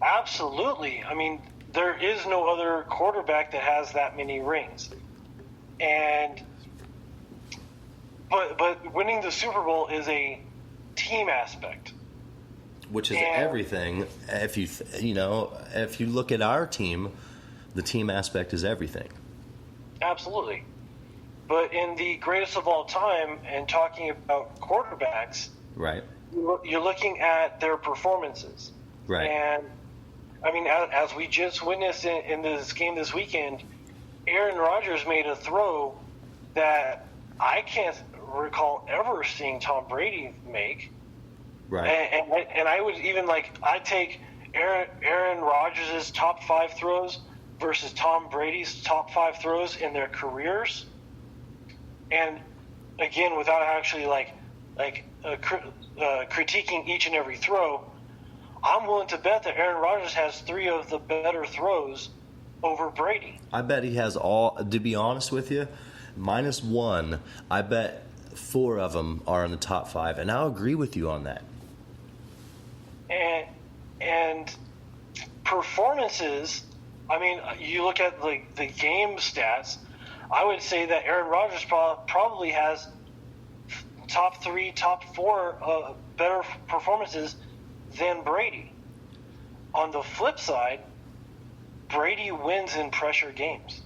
absolutely. I mean, there is no other quarterback that has that many rings. But winning the Super Bowl is a team aspect.
Which is everything. If you look at our team, the team aspect is everything.
Absolutely. But in the greatest of all time, and talking about quarterbacks,
right,
you're looking at their performances.
Right.
And, I mean, as we just witnessed in this game this weekend, Aaron Rodgers made a throw that I can't recall ever seeing Tom Brady make.
Right.
And I would even, I'd take Aaron Rodgers' top 5 throws versus Tom Brady's top 5 throws in their careers. And again, without actually critiquing each and every throw, I'm willing to bet that Aaron Rodgers has 3 of the better throws over Brady.
I bet he has all. To be honest with you, -1. I bet 4 of them are in the top 5, and I'll agree with you on that.
And performances. I mean, you look at the game stats. I would say that Aaron Rodgers probably has top 3, top 4 better performances than Brady. On the flip side, Brady wins in pressure games.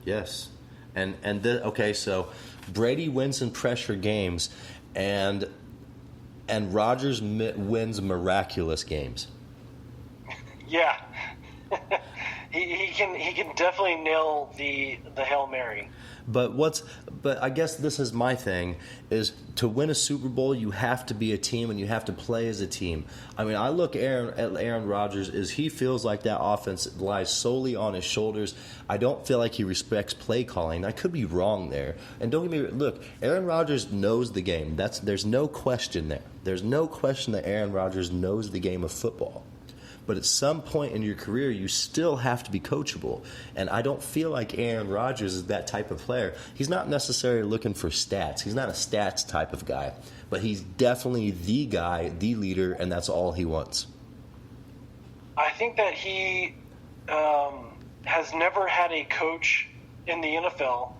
Yes. Okay, so Brady wins in pressure games, and Rodgers wins miraculous games.
Yeah. He can definitely nail the Hail Mary.
But I guess this is my thing, is to win a Super Bowl, you have to be a team and you have to play as a team. I mean, I look at Aaron Rodgers, is he feels like that offense lies solely on his shoulders. I don't feel like he respects play calling. I could be wrong there. And don't get me look, Aaron Rodgers knows the game. There's no question there. There's no question that Aaron Rodgers knows the game of football. But at some point in your career, you still have to be coachable. And I don't feel like Aaron Rodgers is that type of player. He's not necessarily looking for stats. He's not a stats type of guy. But he's definitely the guy, the leader, and that's all he wants.
I think that he has never had a coach in the NFL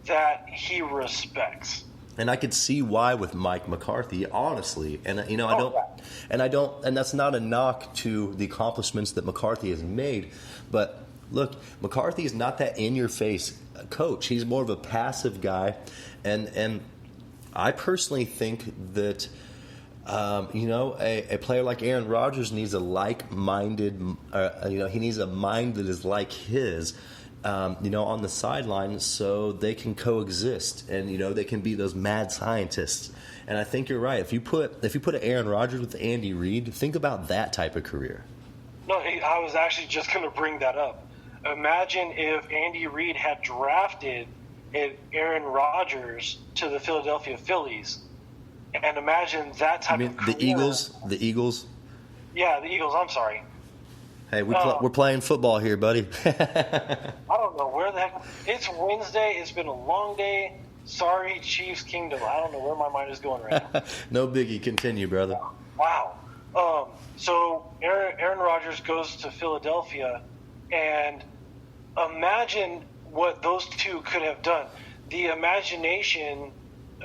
that he respects.
And I could see why with Mike McCarthy, honestly. And and that's not a knock to the accomplishments that McCarthy has made. But look, McCarthy is not that in-your-face coach. He's more of a passive guy. And I personally think that a player like Aaron Rodgers needs a like-minded. He needs a mind that is like his. On the sideline, so they can coexist, and they can be those mad scientists. And I think you're right. If you put an Aaron Rodgers with Andy Reid, think about that type of career.
No, I was actually just going to bring that up. Imagine if Andy Reid had drafted Aaron Rodgers to the Philadelphia Phillies, and imagine that type of career.
The Eagles.
Yeah, the Eagles. I'm sorry.
Hey, we're playing football here, buddy.
I don't know where the heck. It's Wednesday. It's been a long day. Sorry, Chiefs Kingdom. I don't know where my mind is going right now.
No biggie. Continue, brother.
Wow. So Aaron Rodgers goes to Philadelphia, and imagine what those two could have done. The imagination,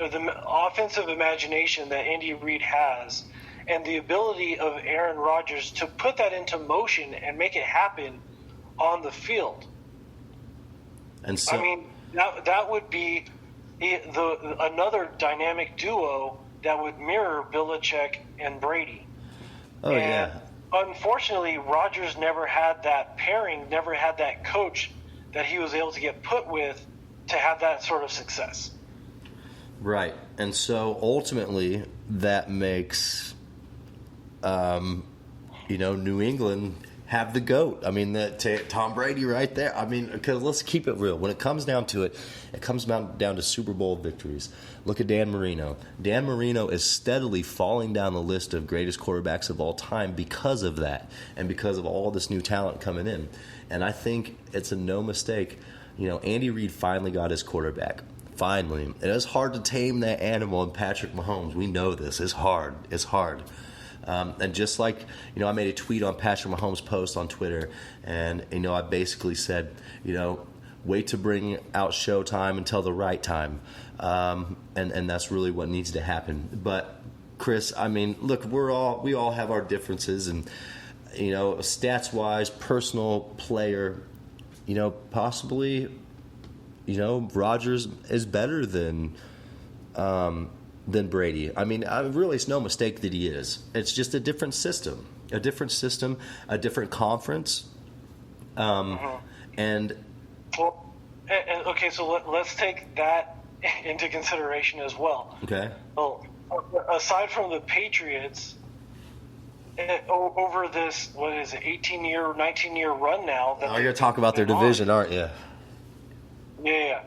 or the offensive imagination that Andy Reid has, and the ability of Aaron Rodgers to put that into motion and make it happen on the field.
And so,
I mean, that would be another dynamic duo that would mirror Belichick and Brady.
Oh, and yeah.
Unfortunately, Rodgers never had that pairing, never had that coach that he was able to get put with to have that sort of success.
Right. And so ultimately that makes New England have the GOAT. I mean, Tom Brady right there. I mean, because let's keep it real. When it comes down to it, it comes down to Super Bowl victories. Look at Dan Marino. Dan Marino is steadily falling down the list of greatest quarterbacks of all time because of that and because of all this new talent coming in. And I think it's a no mistake. Andy Reid finally got his quarterback. Finally. And it's hard to tame that animal in Patrick Mahomes. We know this. It's hard. It's hard. And just like, I made a tweet on Patrick Mahomes' post on Twitter, and, I basically said, wait to bring out Showtime until the right time. And that's really what needs to happen. But, Chris, I mean, look, we all have our differences, and, stats-wise, personal player, possibly, Rodgers is better than Brady. I mean, really, it's no mistake that he is. It's just a different system, a different conference. And
okay, so let's take that into consideration as well.
Okay.
Well, aside from the Patriots, over this, 18-year, 19-year run now.
You're going to talk about their division, aren't you?
Yeah.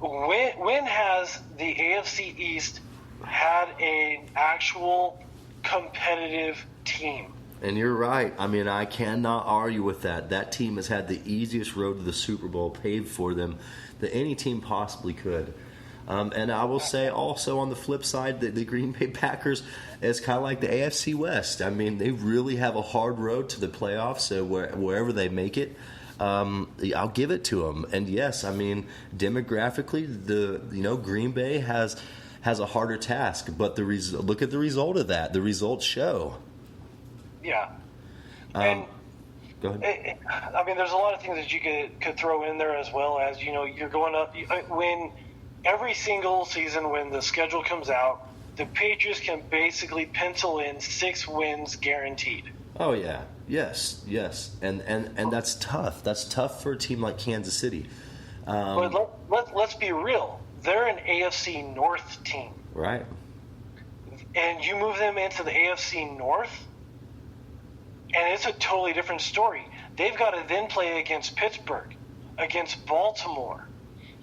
When has the AFC East had an actual competitive team?
And you're right. I mean, I cannot argue with that. That team has had the easiest road to the Super Bowl paved for them that any team possibly could. And I will say also on the flip side that the Green Bay Packers is kind of like the AFC West. I mean, they really have a hard road to the playoffs, so wherever they make it, I'll give it to them. And yes, I mean, demographically, Green Bay has a harder task, but look at the result of that. The results show.
Yeah.
Go ahead.
I mean, there's a lot of things that you could throw in there as well as, you're going up. When every single season when the schedule comes out, the Patriots can basically pencil in 6 wins guaranteed.
Oh, yeah. Yes. And that's tough. That's tough for a team like Kansas City.
But let's be real. They're an AFC North team.
Right.
And you move them into the AFC North, and it's a totally different story. They've got to then play against Pittsburgh, against Baltimore,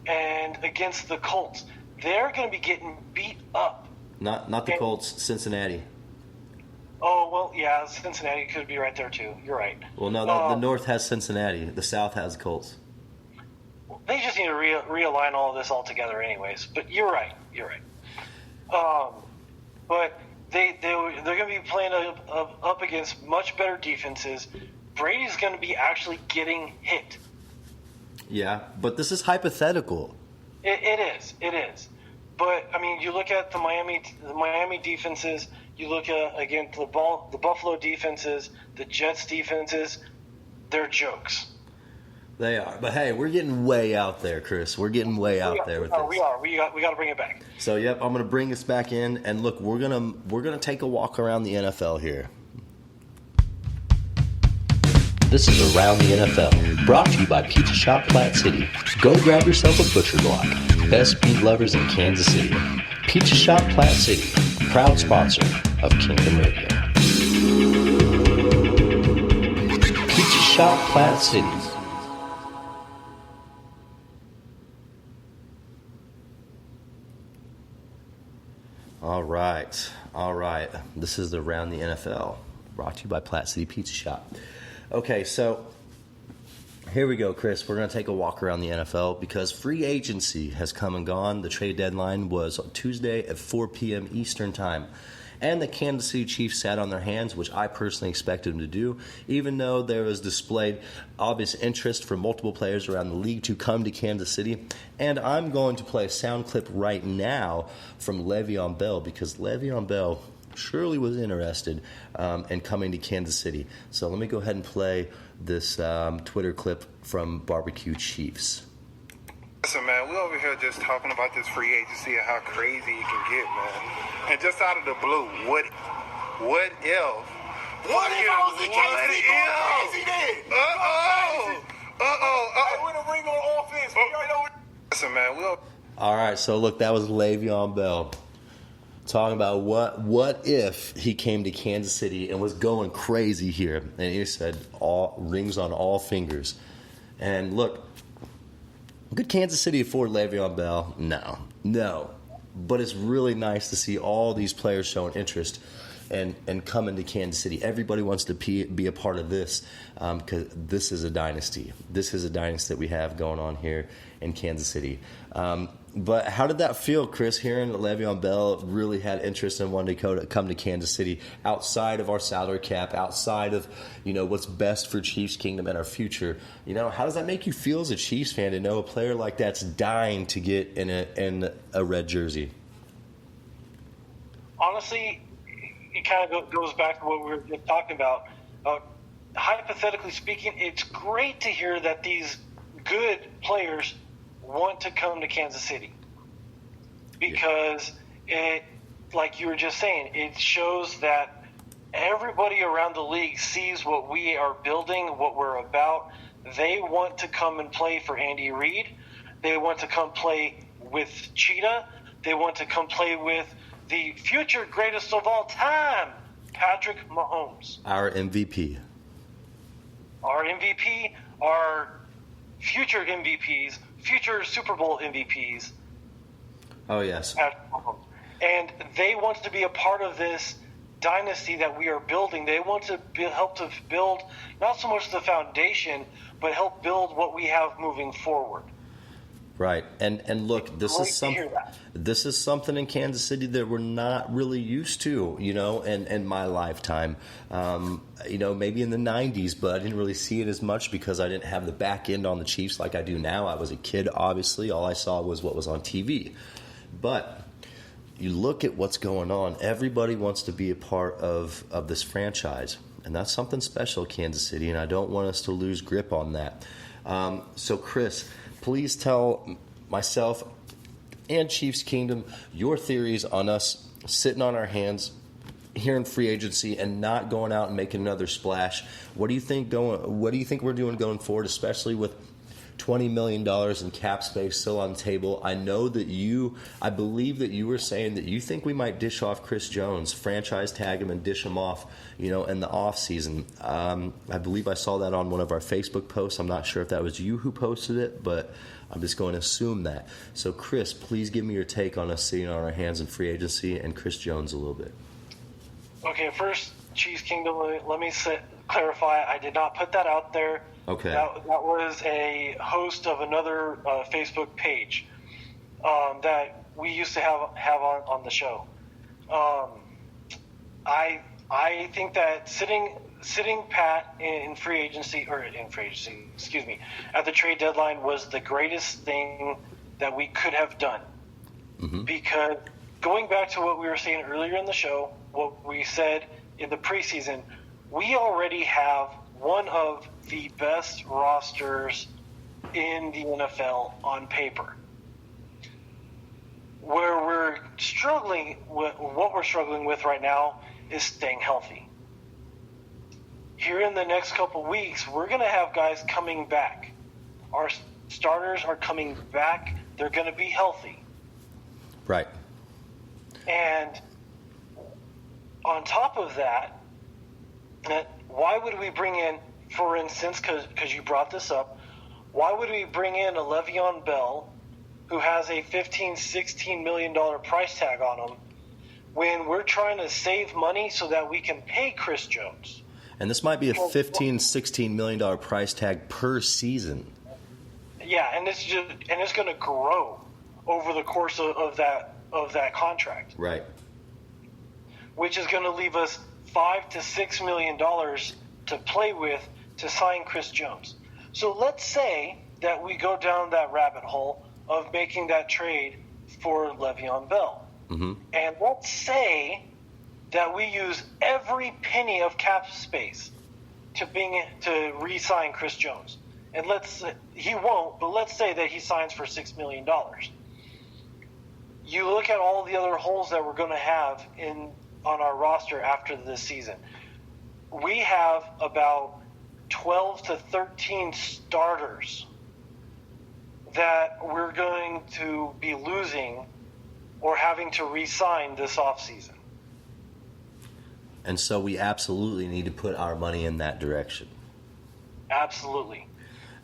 and against the Colts. They're going to be getting beat up.
Not the Colts, Cincinnati.
Oh, well, yeah, Cincinnati could be right there, too. You're right.
Well, no, the North has Cincinnati. The South has Colts.
They just need to realign all of this all together anyways. But you're right. But they're going to be playing up against much better defenses. Brady's going to be actually getting hit.
Yeah, but this is hypothetical.
It is. But, I mean, you look at the Miami defenses, you look at, again, the Buffalo defenses, the Jets defenses, they're jokes.
They are. But, hey, we're getting way out there, Chris. We're getting way out there with this.
We are. We got to bring it back.
So, yep, I'm going to bring this back in. And, look, we're gonna take a walk around the NFL here. This is Around the NFL, brought to you by Pizza Shop Platte City. Go grab yourself a butcher block. Best meat lovers in Kansas City. Pizza Shop Platte City, proud sponsor of Kingdom Radio. Pizza Shop Platte City. All right. This is Around the NFL, brought to you by Platte City Pizza Shop. Okay, so here we go, Chris. We're going to take a walk around the NFL because free agency has come and gone. The trade deadline was Tuesday at 4 p.m. Eastern Time. And the Kansas City Chiefs sat on their hands, which I personally expected them to do, even though there was displayed obvious interest from multiple players around the league to come to Kansas City. And I'm going to play a sound clip right now from Le'Veon Bell because Le'Veon Bell surely was interested in coming to Kansas City. So let me go ahead and play this Twitter clip from Barbecue Chiefs.
Listen, man, we over here just talking about this free agency and how crazy it can get, man. And just out of the blue, what if? What if I was in Kansas City going crazy then? Hey, we're the ring on offense. Listen, man,
All right, so look, that was Le'Veon Bell. talking about what if he came to Kansas City and was going crazy here, and he said all rings on all fingers. And look, could Kansas City afford Le'Veon Bell? No. But it's really nice to see all these players showing interest and coming to Kansas City. Everybody wants to be a part of this because this is a dynasty. This is a dynasty that we have going on here in Kansas City. But how did that feel, Chris, hearing that Le'Veon Bell really had interest in wanting to come to Kansas City outside of our salary cap, outside of, what's best for Chiefs Kingdom and our future? How does that make you feel as a Chiefs fan to know a player like that's dying to get in a red jersey?
Honestly, it kind of goes back to what we were just talking about. Hypothetically speaking, it's great to hear that these good players want to come to Kansas City because it, like you were just saying, it shows that everybody around the league sees what we are building, what we're about. They want to come and play for Andy Reid. They want to come play with Cheetah. They want to come play with the future greatest of all time, Patrick Mahomes.
Our MVP.
Our MVP, our future MVPs, future Super Bowl MVPs.
Oh, yes.
And they want to be a part of this dynasty that we are building. They want to help to build not so much the foundation, but help build what we have moving forward.
Right. And look, this is something in Kansas City that we're not really used to, in my lifetime. Maybe in the 90s, but I didn't really see it as much because I didn't have the back end on the Chiefs like I do now. I was a kid, obviously. All I saw was what was on TV. But you look at what's going on. Everybody wants to be a part of this franchise. And that's something special, Kansas City, and I don't want us to lose grip on that. So, Chris, please tell myself and Chiefs Kingdom your theories on us sitting on our hands here in free agency and not going out and making another splash. What do you think we're doing going forward, especially with $20 million in cap space still on the table? I believe that you were saying that you think we might dish off Chris Jones, franchise tag him and dish him off, in the off season. I believe I saw that on one of our Facebook posts. I'm not sure if that was you who posted it, but I'm just going to assume that. So, Chris, please give me your take on us sitting on our hands in free agency and Chris Jones a little bit.
Okay, first, Chiefs Kingdom, let me clarify. I did not put that out there.
Okay.
That was a host of another Facebook page that we used to have on the show. I think that sitting pat in free agency, at the trade deadline was the greatest thing that we could have done. Mm-hmm. Because going back to what we were saying earlier in the show, what we said in the preseason, we already have one of the best rosters in the NFL on paper. Where we're struggling with, what we're struggling with right now is staying healthy. Here in the next couple weeks, we're going to have guys coming back. Our starters are coming back. They're going to be healthy.
Right.
And on top of that, why would we bring in, for instance, because you brought this up, why would we bring in a Le'Veon Bell who has a $15, $16 million price tag on him when we're trying to save money so that we can pay Chris Jones?
And this might be a $15, $16 million price tag per season.
Yeah, and it's going to grow over the course of that contract.
Right.
Which is going to leave us $5 to $6 million to play with to sign Chris Jones. So let's say that we go down that rabbit hole of making that trade for Le'Veon Bell. Mm-hmm. And let's say that we use every penny of cap space to re-sign Chris Jones. And he won't, but let's say that he signs for $6 million. You look at all the other holes that we're going to have on our roster after this season. We have about 12 to 13 starters that we're going to be losing or having to re-sign this offseason.
And so we absolutely need to put our money in that direction.
Absolutely.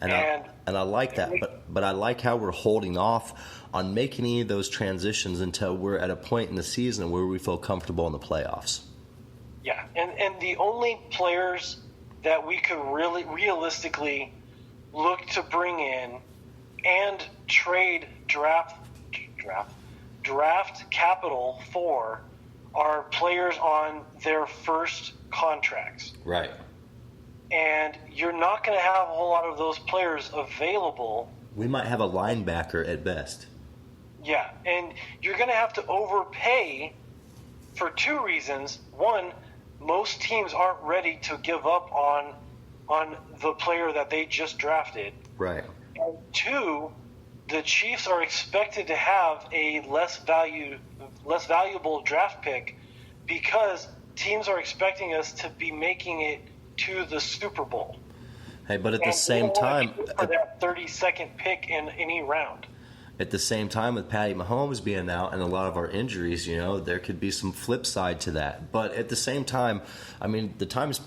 And I like that, but I like how we're holding off on making any of those transitions until we're at a point in the season where we feel comfortable in the playoffs.
Yeah, and the only players that we could really realistically look to bring in and trade draft capital for are players on their first contracts.
Right.
And you're not going to have a whole lot of those players available.
We might have a linebacker at best.
Yeah, and you're going to have to overpay for two reasons. One, most teams aren't ready to give up on the player that they just drafted.
Right.
And two, the Chiefs are expected to have a less valuable draft pick because teams are expecting us to be making it to the Super Bowl.
Hey, but at the same time,
for that 32nd pick in any round.
At the same time, with Patty Mahomes being out and a lot of our injuries, there could be some flip side to that. But at the same time, I mean, the time is,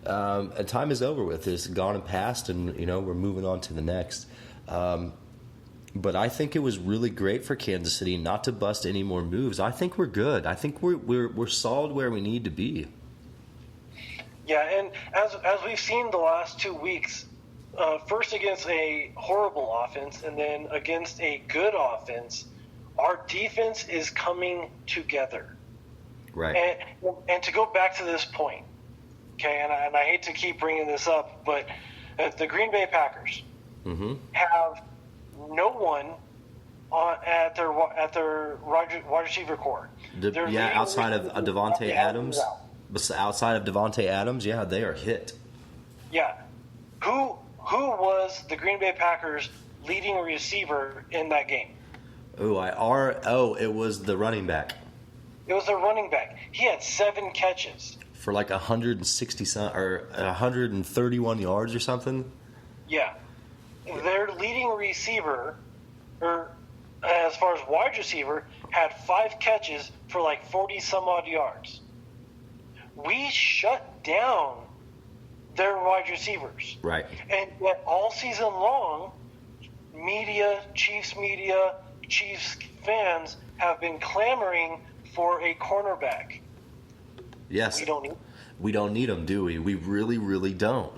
time is over with. It's gone and passed, and we're moving on to the next. But I think it was really great for Kansas City not to bust any more moves. I think we're good. I think we're solid where we need to be.
Yeah, and as we've seen the last 2 weeks, first against a horrible offense and then against a good offense, our defense is coming together.
Right.
And to go back to this point, okay, and I hate to keep bringing this up, but the Green Bay Packers have no one at their wide receiver core.
Outside of Devontae Adams. Outside of Devontae Adams, yeah, they are hit.
Yeah. Who was the Green Bay Packers' leading receiver in that game?
It was the running back.
It was the running back. He had 7 catches.
For like 160 or 131 yards or something?
Yeah. Their leading receiver, or as far as wide receiver, had 5 catches for like 40-some-odd yards. We shut down their wide receivers.
Right.
And yet all season long, Chiefs fans have been clamoring for a cornerback.
Yes. We don't need them, do we? We really, really don't.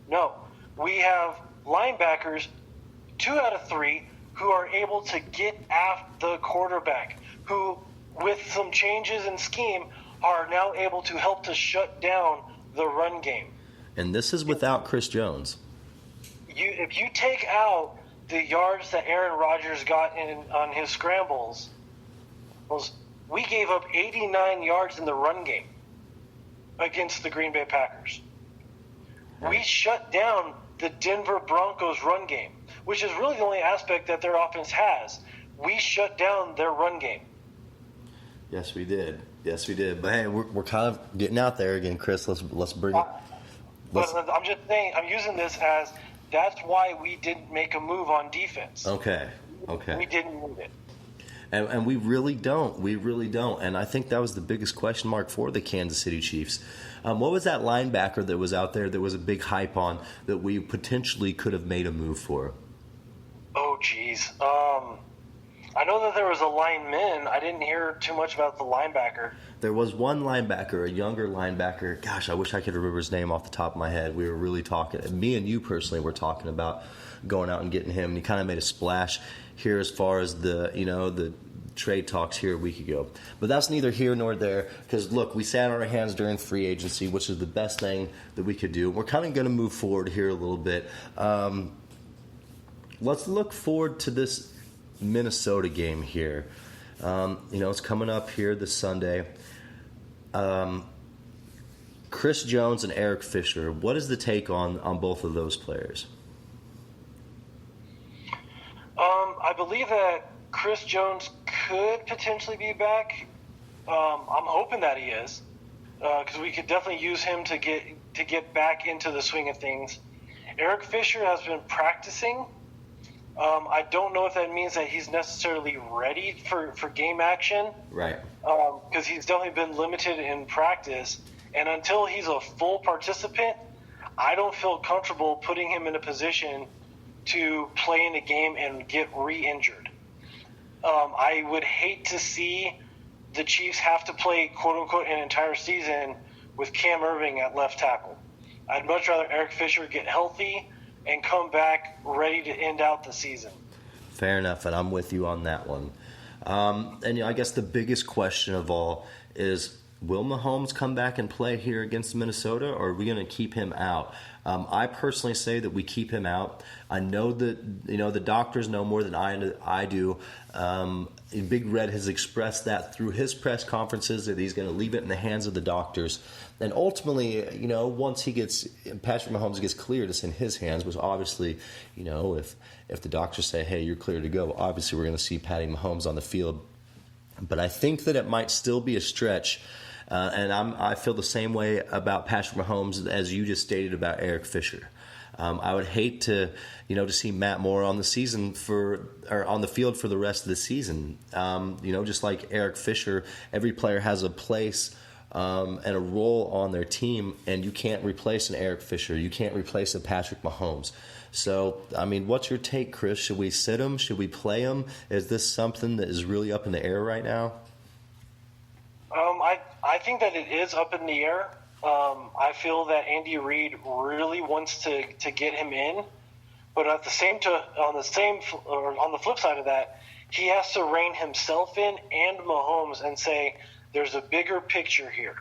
No. We have linebackers, 2 out of 3, who are able to get after the quarterback, who, with some changes in scheme, are now able to help to shut down the run game.
And this is without Chris Jones.
If you take out the yards that Aaron Rodgers got on his scrambles, we gave up 89 yards in the run game against the Green Bay Packers. We shut down the Denver Broncos run game, which is really the only aspect that their offense has. We shut down their run game.
Yes, we did. But hey, we're kind of getting out there again, Chris. Let's bring it.
But I'm just saying, I'm using this as that's why we didn't make a move on defense.
Okay.
We didn't move it.
And we really don't. And I think that was the biggest question mark for the Kansas City Chiefs. What was that linebacker that was out there that was a big hype on that we potentially could have made a move for?
Oh, geez. I know that there was a lineman. I didn't hear too much about the linebacker.
There was one linebacker, a younger linebacker. Gosh, I wish I could remember his name off the top of my head. We were really talking. Me and you personally were talking about going out and getting him. And he kind of made a splash here as far as the trade talks here a week ago. But that's neither here nor there because, look, we sat on our hands during free agency, which is the best thing that we could do. We're kind of going to move forward here a little bit. Let's look forward to this Minnesota game here. It's coming up here this Sunday. Chris Jones and Eric Fisher. What is the take on both of those players?
I believe that Chris Jones could potentially be back. I'm hoping that he is, because we could definitely use him to get back into the swing of things. Eric Fisher has been practicing, I don't know if that means that he's necessarily ready for game action.
Right.
Because he's definitely been limited in practice. And until he's a full participant, I don't feel comfortable putting him in a position to play in a game and get re-injured. I would hate to see the Chiefs have to play, quote-unquote, an entire season with Cam Irving at left tackle. I'd much rather Eric Fisher get healthy and come back ready to end out the season.
Fair enough, and I'm with you on that one. And I guess the biggest question of all is, will Mahomes come back and play here against Minnesota, or are we going to keep him out? I personally say that we keep him out. I know that the doctors know more than I do. Big Red has expressed that through his press conferences that he's going to leave it in the hands of the doctors. And ultimately, once Patrick Mahomes gets cleared, it's in his hands. Which obviously, if the doctors say, "Hey, you're clear to go," obviously we're going to see Patty Mahomes on the field. But I think that it might still be a stretch. And I feel the same way about Patrick Mahomes as you just stated about Eric Fisher. I would hate to see Matt Moore on the field for the rest of the season. Just like Eric Fisher, every player has a place and a role on their team, and you can't replace an Eric Fisher. You can't replace a Patrick Mahomes. So, what's your take, Chris? Should we sit him? Should we play him? Is this something that is really up in the air right now?
I think that it is up in the air. I feel that Andy Reid really wants to get him in, but on the flip side of that, he has to rein himself in and Mahomes and say, there's a bigger picture here.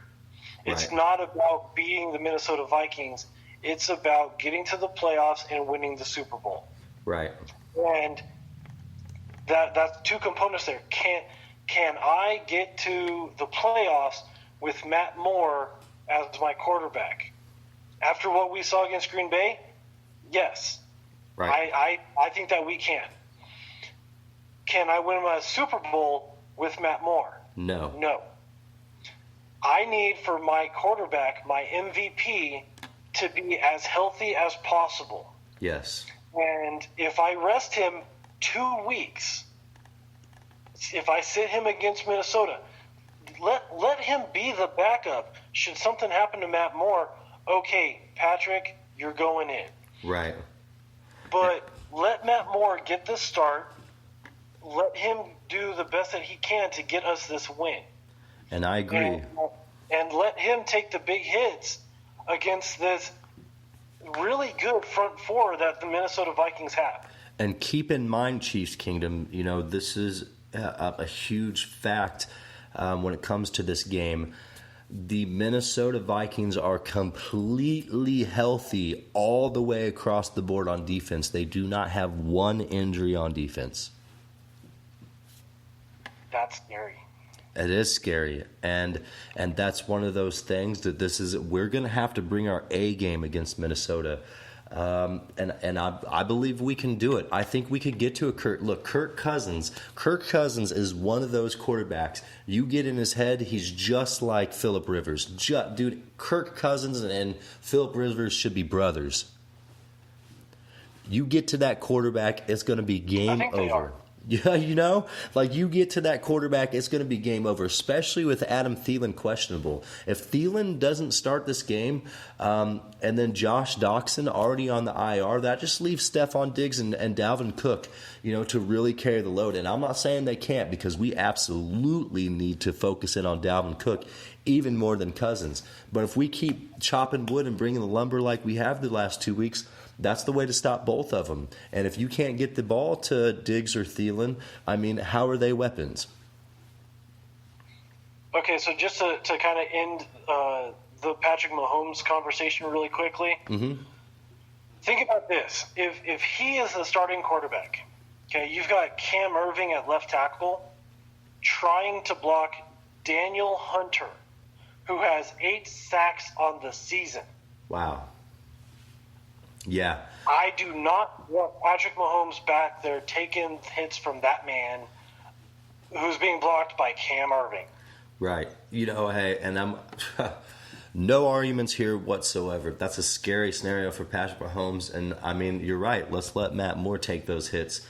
Right. It's not about beating the Minnesota Vikings. It's about getting to the playoffs and winning the Super Bowl.
Right.
And that's two components there. Can I get to the playoffs with Matt Moore as my quarterback? After what we saw against Green Bay, yes.
Right.
I think that we can. Can I win a Super Bowl with Matt Moore?
No.
I need for my quarterback, my MVP, to be as healthy as possible.
Yes.
And if I rest him 2 weeks, if I sit him against Minnesota, let him be the backup. Should something happen to Matt Moore, okay, Patrick, you're going in.
Right.
But let Matt Moore get the start. Let him do the best that he can to get us this win.
And I agree.
And let him take the big hits against this really good front four that the Minnesota Vikings have.
And keep in mind, Chiefs Kingdom, this is a huge fact when it comes to this game. The Minnesota Vikings are completely healthy all the way across the board on defense. They do not have one injury on defense. That's scary. It is scary, and that's one of those things that we're going to have to bring our A game against Minnesota, and I believe we can do it. I think we could get to a Kirk Cousins. Kirk Cousins is one of those quarterbacks. You get in his head, he's just like Phillip Rivers. Dude, Kirk Cousins and Phillip Rivers should be brothers. You get to that quarterback, it's going to be game over. Yeah, you get to that quarterback, it's going to be game over, especially with Adam Thielen questionable. If Thielen doesn't start this game, and then Josh Doxson already on the IR, that just leaves Stephon Diggs and Dalvin Cook, to really carry the load. And I'm not saying they can't, because we absolutely need to focus in on Dalvin Cook even more than Cousins. But if we keep chopping wood and bringing the lumber like we have the last 2 weeks, that's the way to stop both of them. And if you can't get the ball to Diggs or Thielen, how are they weapons?
Okay, so just to kind of end the Patrick Mahomes conversation really quickly, think about this. If he is the starting quarterback, okay, you've got Cam Irving at left tackle trying to block Daniel Hunter, who has 8 sacks on the season.
Wow. Yeah.
I do not want Patrick Mahomes back there taking hits from that man who's being blocked by Cam Irving.
Right. Hey, and No arguments here whatsoever. That's a scary scenario for Patrick Mahomes, and I mean, you're right. Let's let Matt Moore take those hits.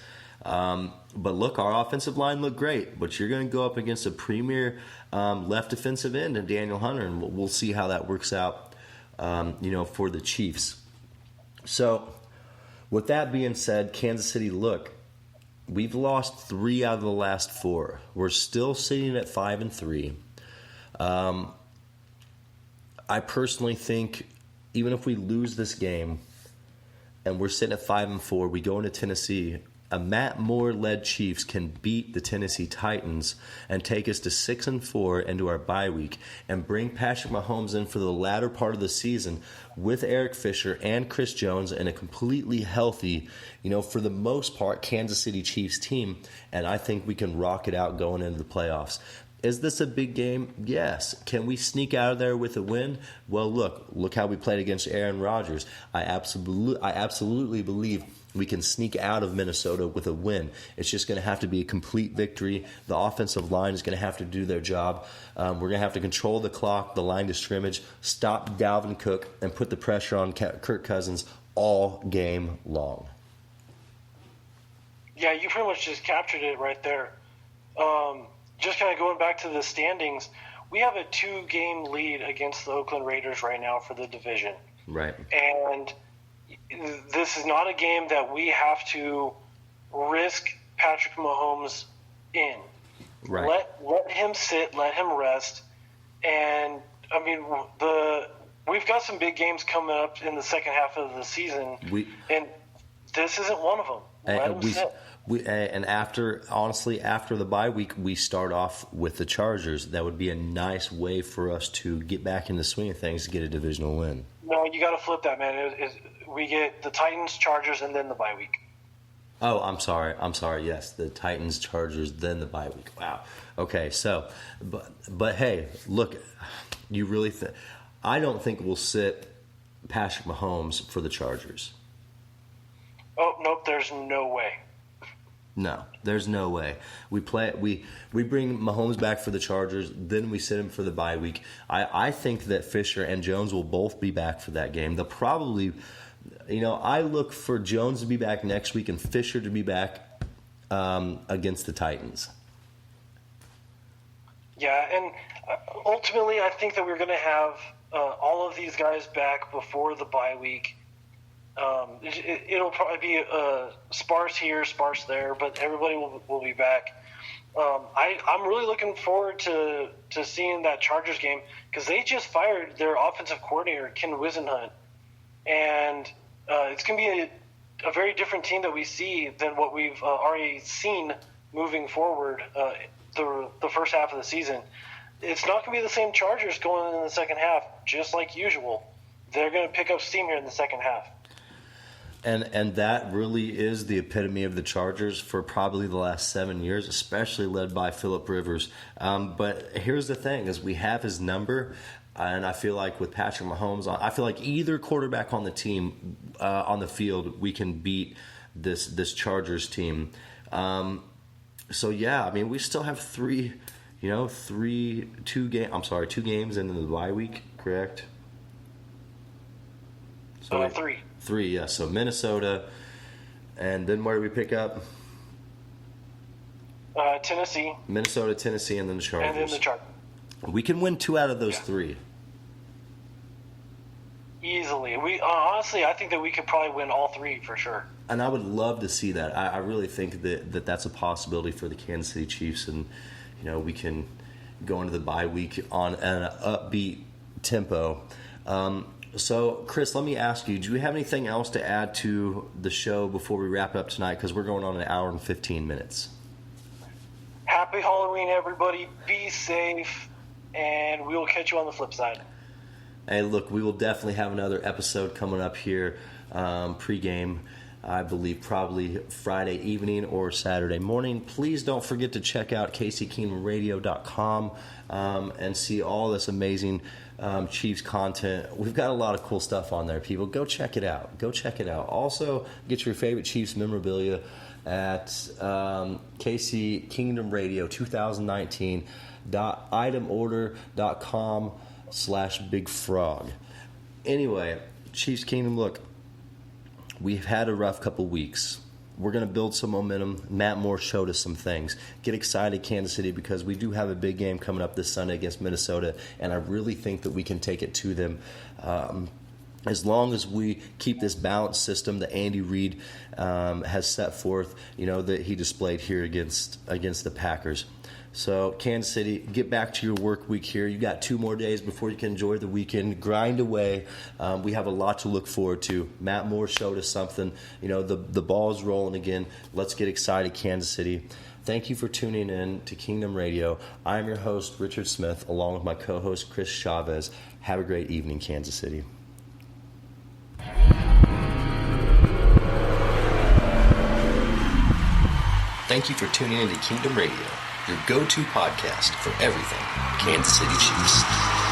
But look, our offensive line looked great, but you're going to go up against a premier left defensive end in Daniel Hunter, and we'll see how that works out, for the Chiefs. So, with that being said, Kansas City, look, we've lost 3 out of the last 4. We're still sitting at 5-3. I personally think even if we lose this game and we're sitting at 5-4, we go into Tennessee, a Matt Moore-led Chiefs can beat the Tennessee Titans and take us to 6-4 into our bye week and bring Patrick Mahomes in for the latter part of the season with Eric Fisher and Chris Jones and a completely healthy, for the most part, Kansas City Chiefs team. And I think we can rock it out going into the playoffs. Is this a big game? Yes. Can we sneak out of there with a win? Well, look how we played against Aaron Rodgers. I absolutely believe we can sneak out of Minnesota with a win. It's just going to have to be a complete victory. The offensive line is going to have to do their job. We're going to have to control the clock, the line to scrimmage, stop Dalvin Cook, and put the pressure on Kirk Cousins all game long.
Yeah, you pretty much just captured it right there. Just kind of going back to the standings, we have a 2-game lead against the Oakland Raiders right now for the division.
Right.
And this is not a game that we have to risk Patrick Mahomes in.
Right.
Let him sit, let him rest. And, I mean, we've got some big games coming up in the second half of the season, and this isn't one of them. Let him sit.
And after the bye week, we start off with the Chargers. That would be a nice way for us to get back in the swing of things to get a divisional win.
No, you got to flip that, man. We get the Titans, Chargers, and then the bye week.
Oh, I'm sorry. Yes, the Titans, Chargers, then the bye week. Wow. Okay, so, but hey, look, you really I don't think we'll sit Patrick Mahomes for the Chargers.
Oh, nope, there's no way.
No, there's no way. We bring Mahomes back for the Chargers, then we sit him for the bye week. I think that Fisher and Jones will both be back for that game. They'll probably, I look for Jones to be back next week and Fisher to be back against the Titans.
Yeah, and ultimately I think that we're going to have all of these guys back before the bye week. It'll probably be sparse here, sparse there, but everybody will be back. I'm really looking forward to seeing that Chargers game because they just fired their offensive coordinator, Ken Wisenhunt, and it's going to be a very different team that we see than what we've already seen moving forward the first half of the season. It's not going to be the same Chargers going in the second half, just like usual. They're going to pick up steam here in the second half.
And that really is the epitome of the Chargers for probably the last 7 years, especially led by Phillip Rivers. But here's the thing, is we have his number, and I feel like with Patrick Mahomes, I feel like either quarterback on the2 we can beat this Chargers team. So, yeah, I mean, we still have 2 games into the bye week, correct?
So 3.
3, yeah. So Minnesota, and then where do we pick up?
Tennessee.
Minnesota, Tennessee, and then the Chargers.
And then the Chargers.
We can win 2 out of those 3.
Easily. Honestly, I think that we could probably win all 3 for sure.
And I would love to see that. I really think that that's a possibility for the Kansas City Chiefs, and we can go into the bye week on an upbeat tempo. So, Chris, let me ask you, do you have anything else to add to the show before we wrap up tonight? Because we're going on an hour and 15 minutes.
Happy Halloween, everybody. Be safe, and we will catch you on the flip side.
Hey, look, we will definitely have another episode coming up here pregame, I believe probably Friday evening or Saturday morning. Please don't forget to check out KCKingdomRadio.com and see all this amazing Chiefs content. We've got a lot of cool stuff on there, people. Go check it out. Also, get your favorite Chiefs memorabilia at KC Kingdom Radio 2019.itemorder.com. /Big Frog. Anyway, Chiefs Kingdom, look, we've had a rough couple weeks. We're going to build some momentum. Matt Moore showed us some things. Get excited, Kansas City, because we do have a big game coming up this Sunday against Minnesota, and I really think that we can take it to them. As long as we keep this balanced system that Andy Reid has set forth, that he displayed here against the Packers. So, Kansas City, get back to your work week here. You got 2 more days before you can enjoy the weekend. Grind away. We have a lot to look forward to. Matt Moore showed us something. The ball's rolling again. Let's get excited, Kansas City. Thank you for tuning in to Kingdom Radio. I'm your host, Richard Smith, along with my co-host, Chris Chavez. Have a great evening, Kansas City. Thank you for tuning in to Kingdom Radio, your go-to podcast for everything Kansas City Chiefs.